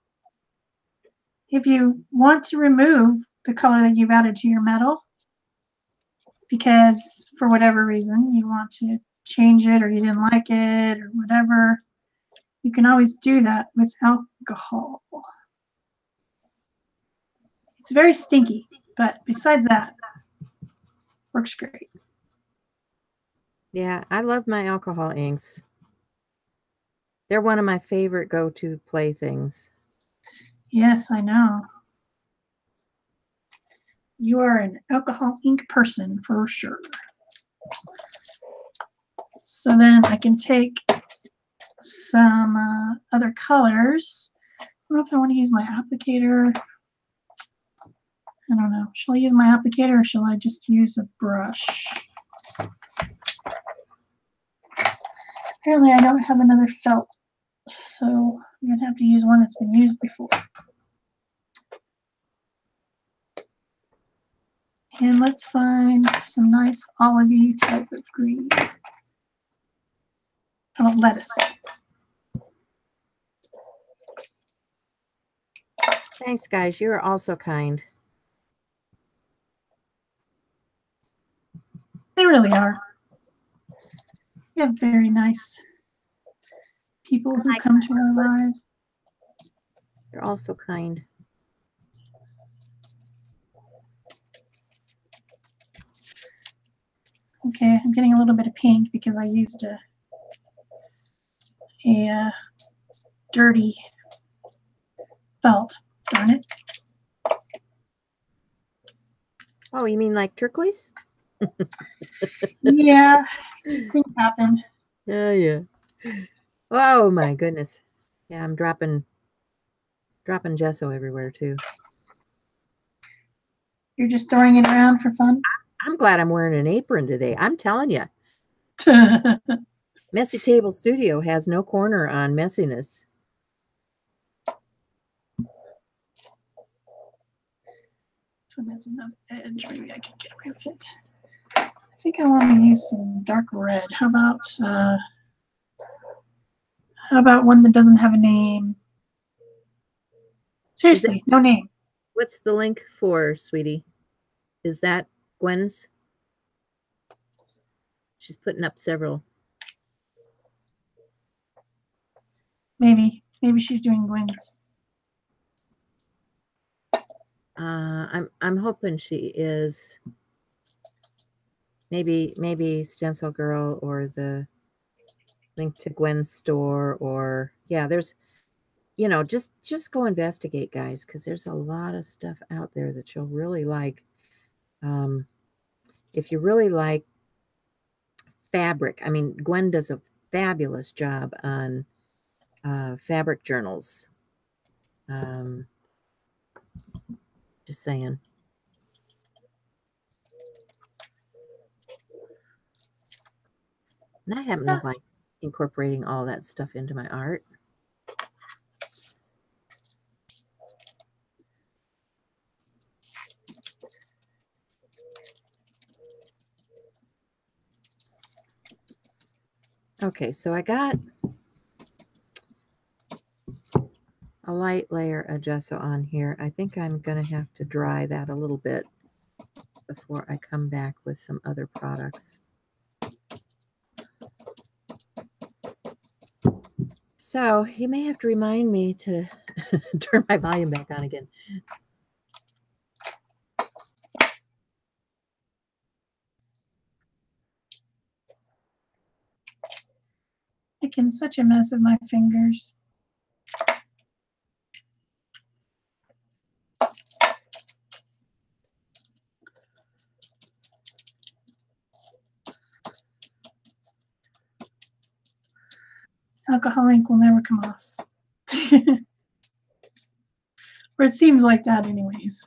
if you want to remove the color that you've added to your metal, because for whatever reason you want to change it or you didn't like it or whatever, you can always do that with alcohol. It's very stinky, but besides that, works great. Yeah, I love my alcohol inks. They're one of my favorite go-to playthings. Yes, I know. You are an alcohol ink person for sure. So then I can take some other colors. I don't know if I want to use my applicator. I don't know. Shall I use my applicator or shall I just use a brush? Apparently I don't have another felt, so I'm going to have to use one that's been used before. And let's find some nice olivey type of green. How about lettuce? Thanks, guys. You're also kind. They really are. We have very nice people who come to our lives. You're also kind. Okay, I'm getting a little bit of pink because I used a dirty felt. Darn it. Oh, you mean like turquoise? Yeah, things happen. Yeah. Oh my goodness. Yeah, I'm dropping gesso everywhere too. You're just throwing it around for fun? I'm glad I'm wearing an apron today. I'm telling you. Messy Table Studio has no corner on messiness. So there's enough edge. Maybe I can get rid of it. I think I want to use some dark red. How about one that doesn't have a name? Seriously, no name. What's the link for, sweetie? Is that Gwen's? She's putting up several. Maybe she's doing Gwen's. I'm hoping she is. Maybe Stencil Girl or the link to Gwen's store, or yeah, there's, you know, just go investigate, guys, because there's a lot of stuff out there that you'll really like. If you really like fabric, I mean, Gwen does a fabulous job on fabric journals. Just saying. And I happen to like incorporating all that stuff into my art. Okay, so I got a light layer of gesso on here. I think I'm going to have to dry that a little bit before I come back with some other products. So you may have to remind me to turn my volume back on again. making such a mess of my fingers. Alcohol ink will never come off. Or it seems like that anyways.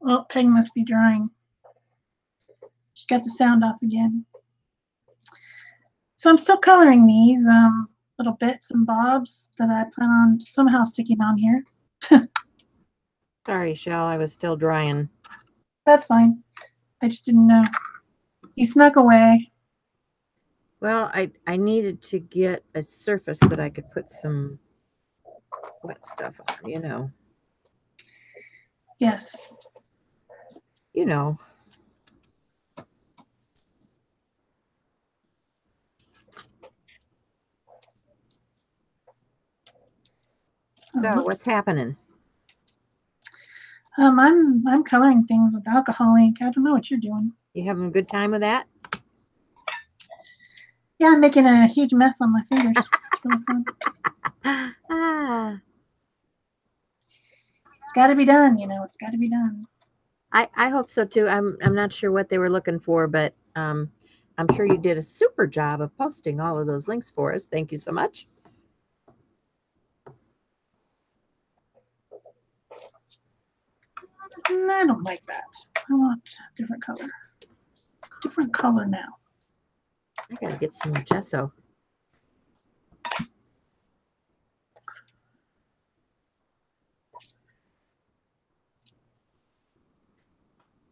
Oh, Peg must be drying. She got the sound off again. So I'm still coloring these little bits and bobs that I plan on somehow sticking on here. Sorry, Shell, I was still drying. That's fine. I just didn't know. You snuck away. Well, I needed to get a surface that I could put some wet stuff on, you know. Yes. You know. So what's happening? I'm coloring things with alcohol ink. I don't know what you're doing. You having a good time with that? Yeah, I'm making a huge mess on my fingers. It's really fun. It's got to be done, you know. It's got to be done. I hope so too. I'm not sure what they were looking for, but I'm sure you did a super job of posting all of those links for us. Thank you so much. I don't like that. I want a different color. Different color now. I gotta get some gesso.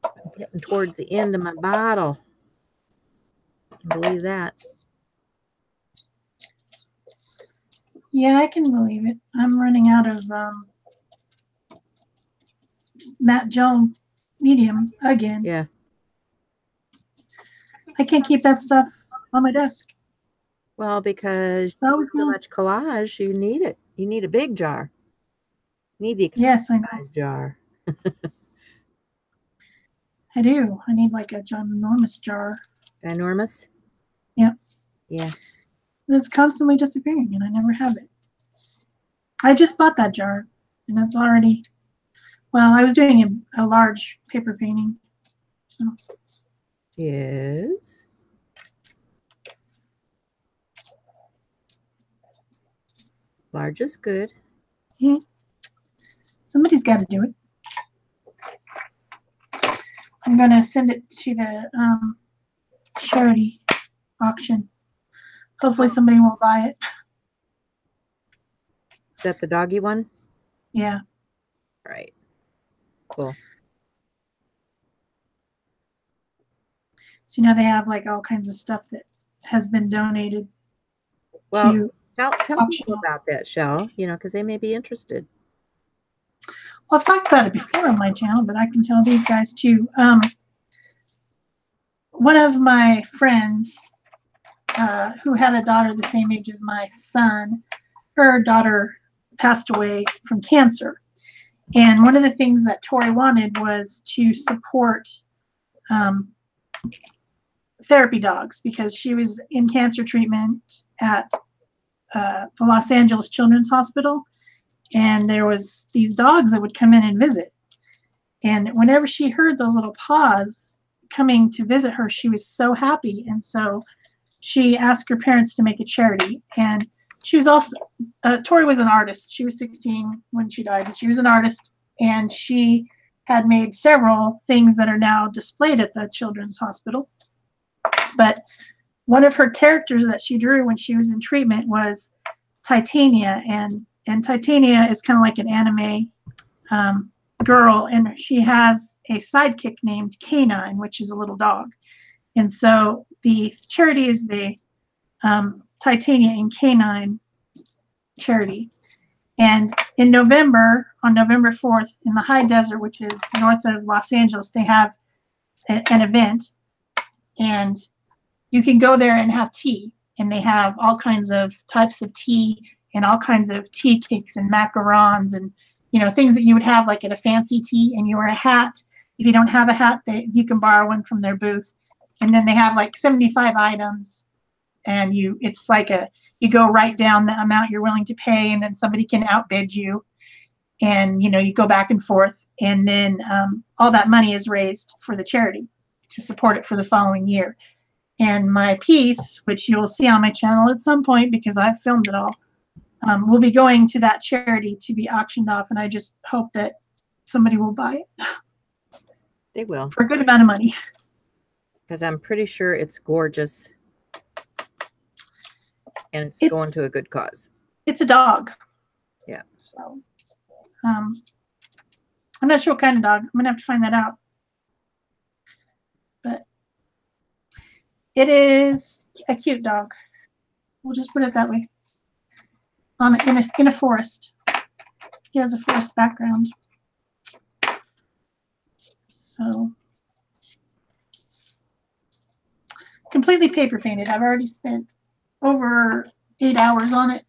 I'm getting towards the end of my bottle. I can believe that. Yeah, I can believe it. I'm running out of Matte Gel medium again. Yeah. I can't keep that stuff on my desk. Well, because so much collage, you need it. You need a big jar. You need the yes, I know. Jar. I do. I need like a ginormous jar. Ginormous? Yeah. Yeah. It's constantly disappearing, and I never have it. I just bought that jar, and it's already. Well, I was doing a large paper painting. So. Yes. Large is good. Yeah. Somebody's got to do it. I'm going to send it to the charity auction. Hopefully somebody will buy it. Is that the doggy one? Yeah. All right. Cool. So, you know, they have like all kinds of stuff that has been donated. Well, to tell people about that, Shell, you know, because they may be interested. Well, I've talked about it before on my channel, but I can tell these guys too. One of my friends who had a daughter the same age as my son, her daughter passed away from cancer. And one of the things that Tori wanted was to support therapy dogs, because she was in cancer treatment at the Los Angeles Children's Hospital. And there was these dogs that would come in and visit. And whenever she heard those little paws coming to visit her, she was so happy. And so she asked her parents to make a charity. And she was also, Tori was an artist. She was 16 when she died, but she was an artist, and she had made several things that are now displayed at the Children's Hospital. But one of her characters that she drew when she was in treatment was Titania, and Titania is kind of like an anime girl, and she has a sidekick named Canine, which is a little dog. And so the charity is the Titania and Canine charity. And in November, on November 4th, in the high desert, which is north of Los Angeles, they have an event, and you can go there and have tea. And they have all kinds of types of tea and all kinds of tea cakes and macarons and, you know, things that you would have like at a fancy tea. And you wear a hat. If you don't have a hat, you can borrow one from their booth. And then they have like 75 items, and it's like you go write down the amount you're willing to pay, and then somebody can outbid you, and you know, you go back and forth, and then all that money is raised for the charity to support it for the following year. And my piece, which you'll see on my channel at some point because I've filmed it all, will be going to that charity to be auctioned off, and I just hope that somebody will buy it. They will. For a good amount of money. Because I'm pretty sure it's gorgeous. And it's going to a good cause. It's a dog. Yeah. So, I'm not sure what kind of dog. I'm gonna have to find that out. But it is a cute dog. We'll just put it that way. In a forest. He has a forest background. So completely paper painted. I've already spent over 8 hours on it,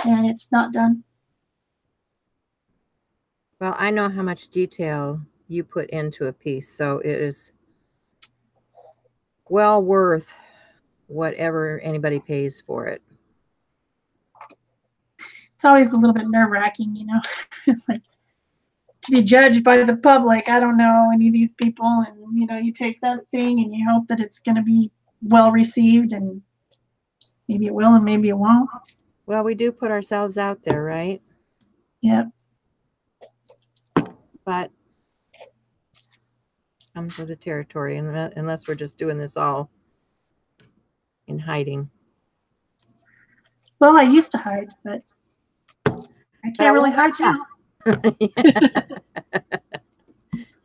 and it's not done. Well, I know how much detail you put into a piece, so it is well worth whatever anybody pays for it. It's always a little bit nerve-wracking, you know, like to be judged by the public. I don't know any of these people, and you know, you take that thing and you hope that it's going to be well received, and maybe it will and maybe it won't. Well, we do put ourselves out there, right? Yeah. But comes with the territory, unless we're just doing this all in hiding. Well, I used to hide, but I can't really hide now.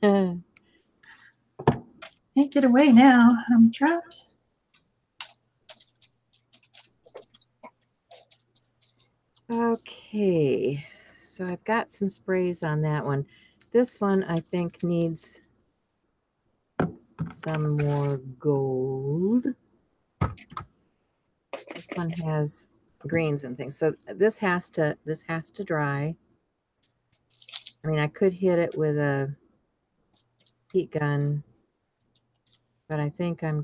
Can't get away now. I'm trapped. Okay, so I've got some sprays on that one. This one I think needs some more gold. This one has greens and things, so this has to dry. I mean, I could hit it with a heat gun, but I think I'm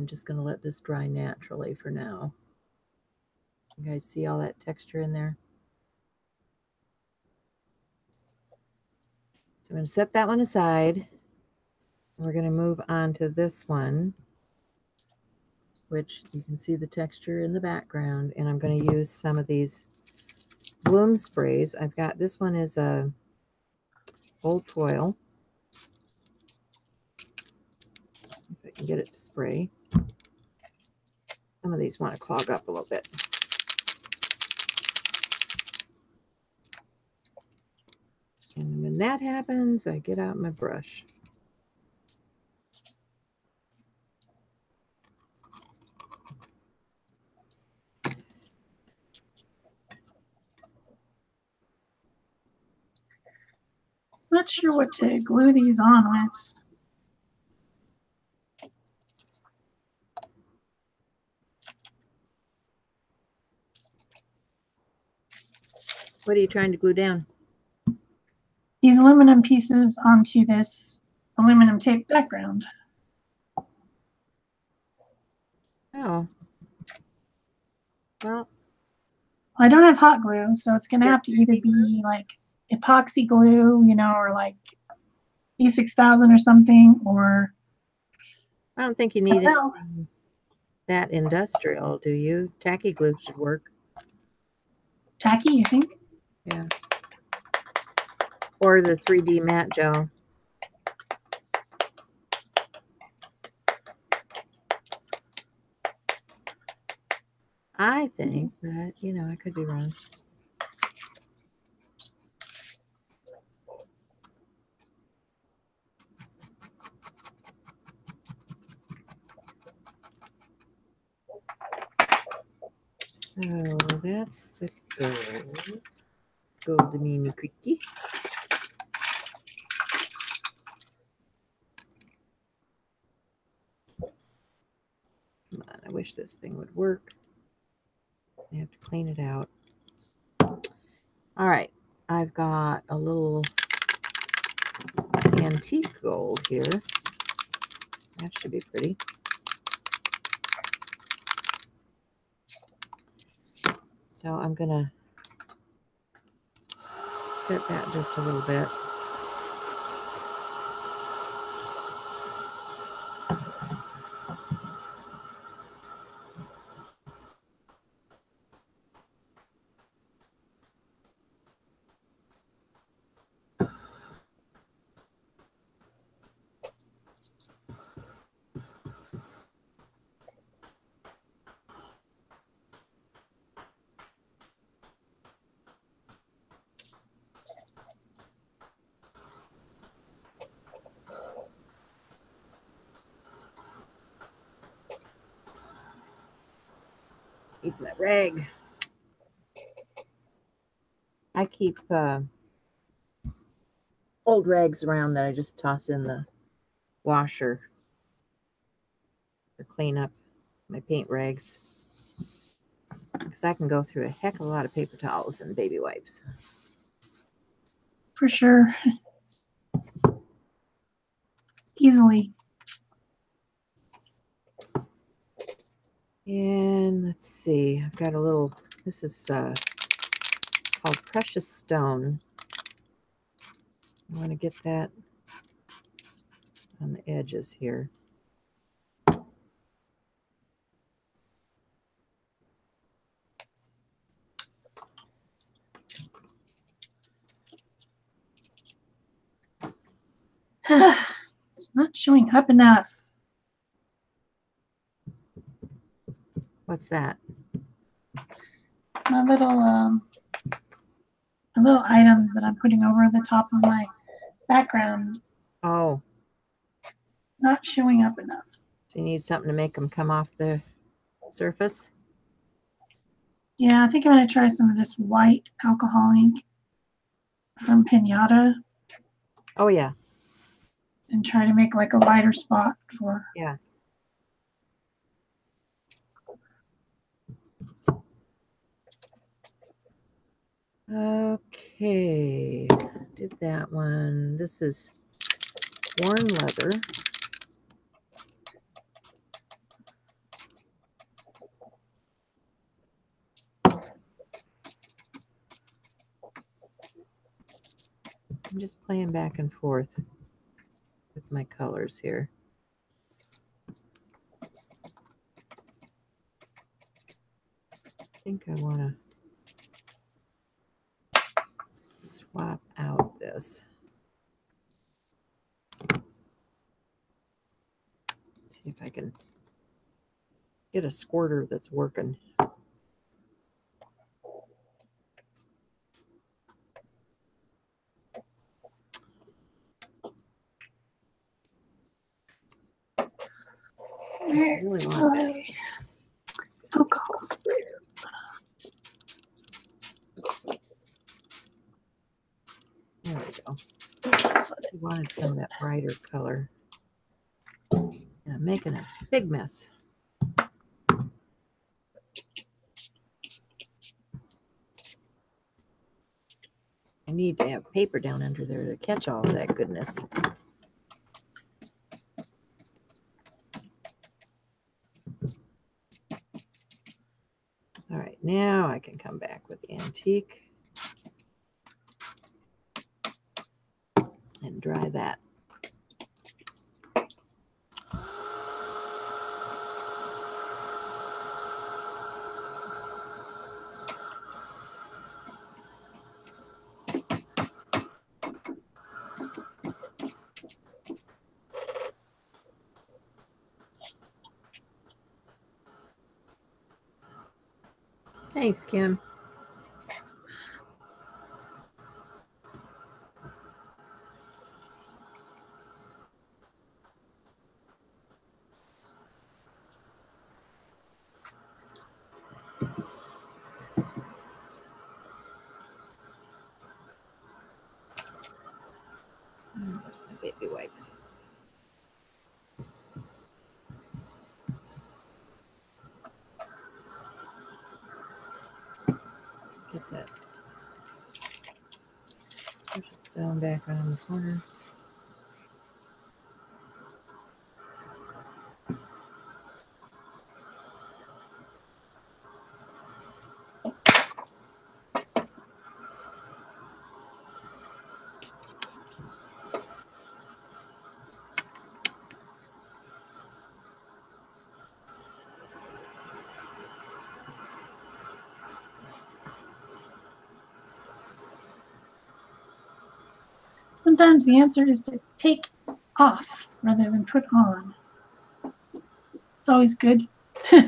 just gonna let this dry naturally for now. You guys see all that texture in there? So I'm going to set that one aside. We're going to move on to this one, which you can see the texture in the background. And I'm going to use some of these bloom sprays. I've got, this one is a Old Toil. If I can get it to spray. Some of these want to clog up a little bit. And when that happens, I get out my brush. Not sure what to glue these on with. What are you trying to glue down? These aluminum pieces onto this aluminum tape background. Oh. Well, I don't have hot glue, so it's going to have to either be like epoxy glue, you know, or like E6000 or something, or I don't think you need it. that industrial, do you? Tacky glue should work. Tacky, you think? Yeah. Or the 3D matte gel. I think, but you know, I could be wrong. So that's the gold. Gold mini quickie. Come on, I wish this thing would work. I have to clean it out. All right, I've got a little antique gold here. That should be pretty. So I'm gonna set that just a little bit. Keep my rag. I keep old rags around that I just toss in the washer or clean up my paint rags, because I can go through a heck of a lot of paper towels and baby wipes. For sure. Easily. And let's see, I've got a little, this is called Precious Stone. I want to get that on the edges here. It's not showing up enough. What's that? My little items that I'm putting over the top of my background. Oh. Not showing up enough. So you need something to make them come off the surface? Yeah, I think I'm going to try some of this white alcohol ink from Pinata. Oh, yeah. And try to make like a lighter spot for. Yeah. Okay, did that one. This is worn leather. I'm just playing back and forth with my colors here. I think I want to swap out this. See if I can get a squirter that's working. I really want that. Alcohol spray. There we go. I wanted some of that brighter color. And I'm making a big mess. I need to have paper down under there to catch all of that goodness. All right, now I can come back with the antique and dry that. Thanks, Kim. Baby wipe. Get that push it down back around the corner. Sometimes the answer is to take off rather than put on. It's always good. Take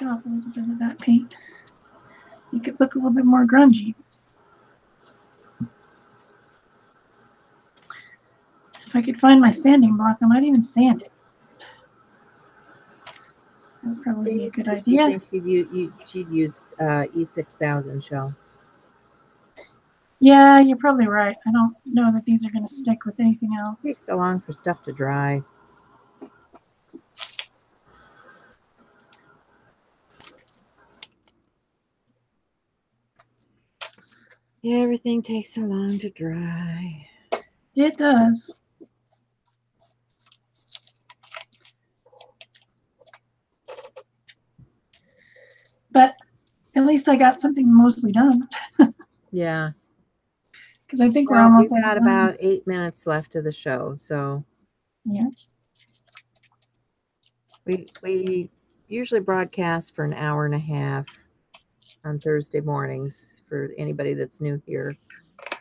off a little bit of that paint. Make it look a little bit more grungy. If I could find my sanding block, I might even sand it. That would probably be a good idea. I think she'd use E6000 shell. Yeah, you're probably right. I don't know that these are going to stick with anything else. It takes so long for stuff to dry. Everything takes so long to dry. It does. But at least I got something mostly done. Yeah. Because I think we're almost got about 8 minutes left of the show, so yeah. We usually broadcast for an hour and a half on Thursday mornings. For anybody that's new here,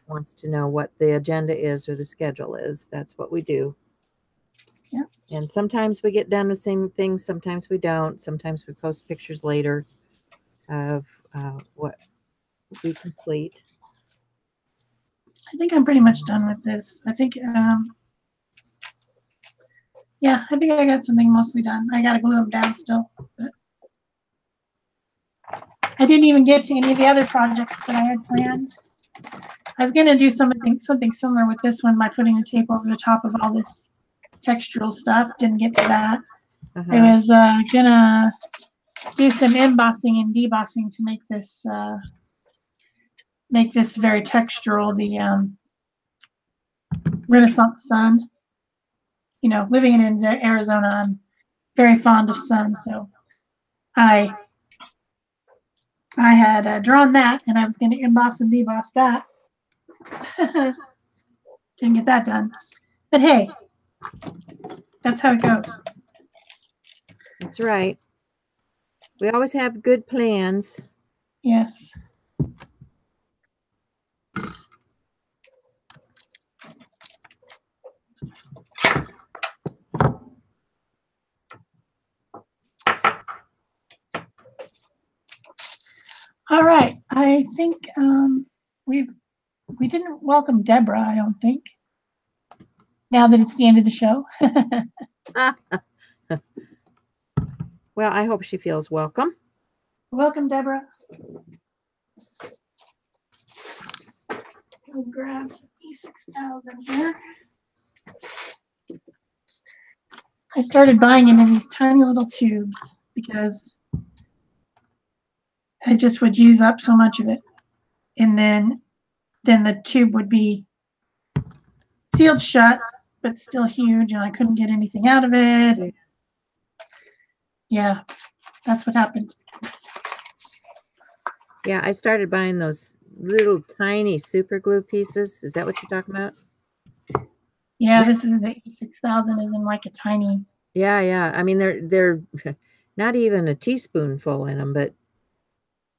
wants to know what the agenda is or the schedule is, that's what we do. Yeah. And sometimes we get done the same things, sometimes we don't. Sometimes we post pictures later of what we complete. I think I'm pretty much done with this. I think, yeah, I think I got something mostly done. I got to glue them down still. But I didn't even get to any of the other projects that I had planned. I was going to do something similar with this one by putting the tape over the top of all this textural stuff. Didn't get to that. I was going to do some embossing and debossing to make this very textural. The Renaissance sun. You know, living in Arizona, I'm very fond of sun, so I had drawn that, and I was going to emboss and deboss that. Didn't get that done, but hey, that's how it goes. That's right. We always have good plans. Yes. All right. I think we didn't welcome Deborah, I don't think. Now that it's the end of the show. Well, I hope she feels welcome. Welcome, Deborah. Go grab some E6000 here. I started buying it in these tiny little tubes because I just would use up so much of it. And then the tube would be sealed shut, but still huge, and I couldn't get anything out of it. Yeah, that's what happened. Yeah, I started buying those little tiny super glue pieces. Is that what you're talking about? Yeah, this is the E6000 is in like a tiny. Yeah. I mean, they're not even a teaspoonful in them, but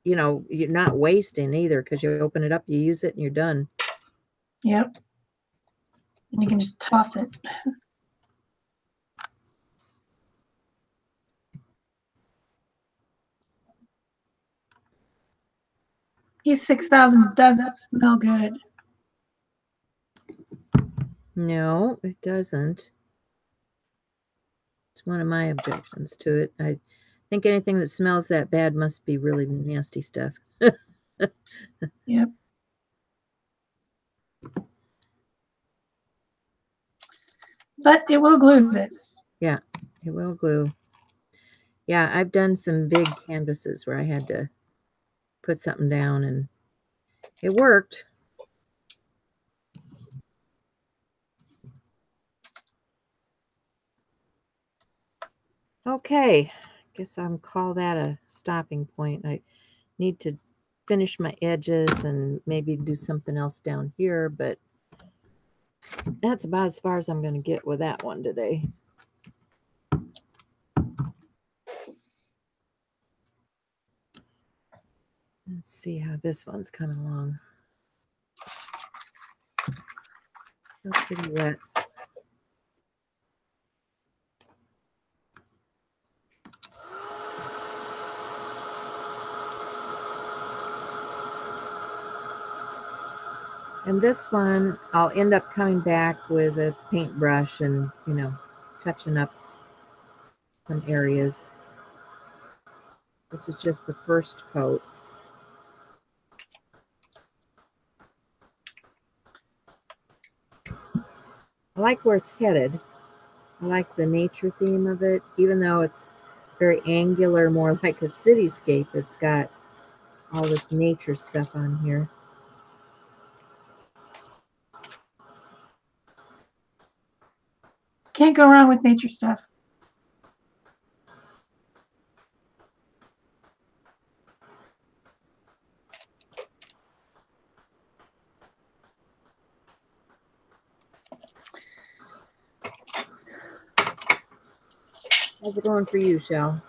you know, you're not wasting either, because you open it up, you use it, and you're done. Yep. And you can just toss it. E6000 doesn't smell good. No, it doesn't. It's one of my objections to it. I think anything that smells that bad must be really nasty stuff. Yep. But it will glue this. Yeah, it will glue. Yeah, I've done some big canvases where I had to put something down and it worked. Okay, guess I'll call that a stopping point. I need to finish my edges and maybe do something else down here, but that's about as far as I'm going to get with that one today. Let's see how this one's coming along. Still pretty wet. And this one, I'll end up coming back with a paintbrush and, you know, touching up some areas. This is just the first coat. I like where it's headed. I like the nature theme of it, even though it's very angular, more like a cityscape. It's got all this nature stuff on here. Can't go wrong with nature stuff. How's it going for you, Shell?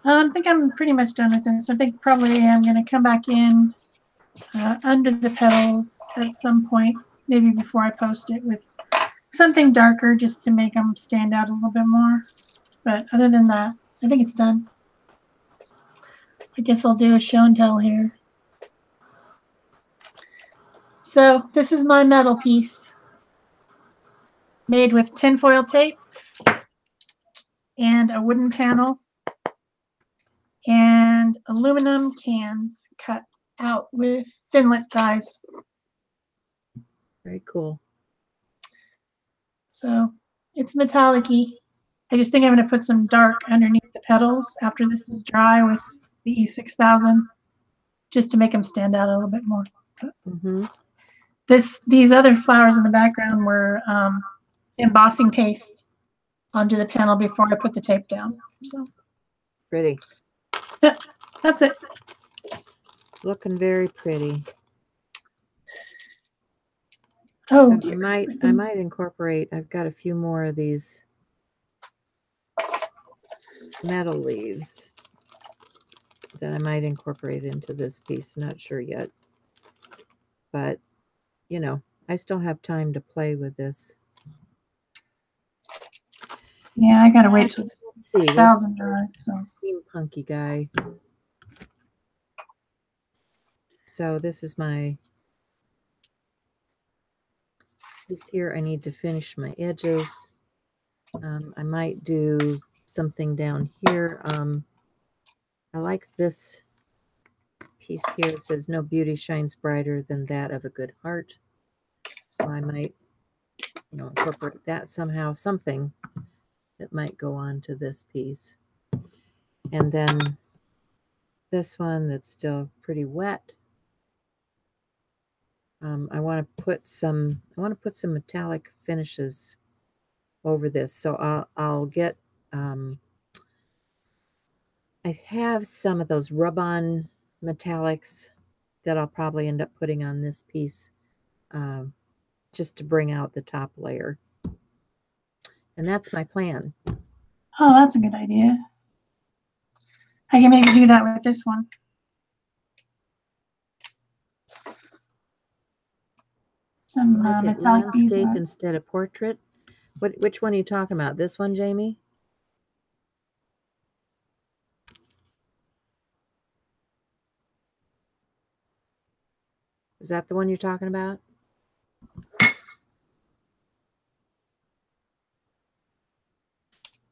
I think I'm pretty much done with this. I think probably I'm going to come back in under the petals at some point, maybe before I post it, with something darker just to make them stand out a little bit more. But other than that, I think it's done. I guess I'll do a show and tell here. So this is my metal piece made with tinfoil tape and a wooden panel and aluminum cans cut out with Thinlit dies. Very cool. So it's metallic-y. I just think I'm going to put some dark underneath the petals after this is dry with the E6000, just to make them stand out a little bit more. These other flowers in the background were embossing paste onto the panel before I put the tape down. So pretty. Yeah, that's it. Looking very pretty. Oh, so I might incorporate. I've got a few more of these metal leaves that I might incorporate into this piece. Not sure yet, but you know, I still have time to play with this. Yeah, I gotta wait till let's see, 1,000 dries. So steampunky guy. So this is my piece here. I need to finish my edges. I might do something down here. I like this piece here. It says, "No beauty shines brighter than that of a good heart." So I might, you know, incorporate that somehow, something that might go on to this piece. And then this one that's still pretty wet. I want to put some metallic finishes over this. So I'll get, I have some of those rub-on metallics that I'll probably end up putting on this piece just to bring out the top layer. And that's my plan. Oh, that's a good idea. I can maybe do that with this one. some Make it metallic landscape beeswax. instead of portrait. Which one are you talking about? This one, Jamie? Is that the one you're talking about?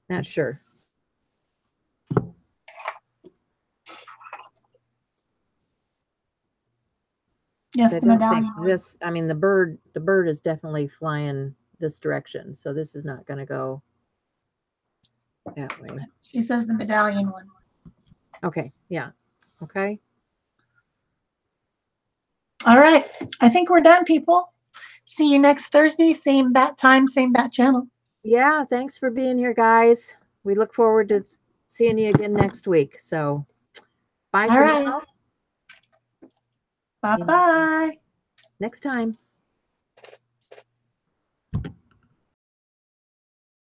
Not sure. Yes, I the don't medallion think one. this, I mean, the bird is definitely flying this direction. So this is not going to go that way. She says the medallion one. Okay. Yeah. Okay. All right. I think we're done, people. See you next Thursday. Same bat time, same bat channel. Yeah. Thanks for being here, guys. We look forward to seeing you again next week. So bye All for right. now. Bye-bye. Next time.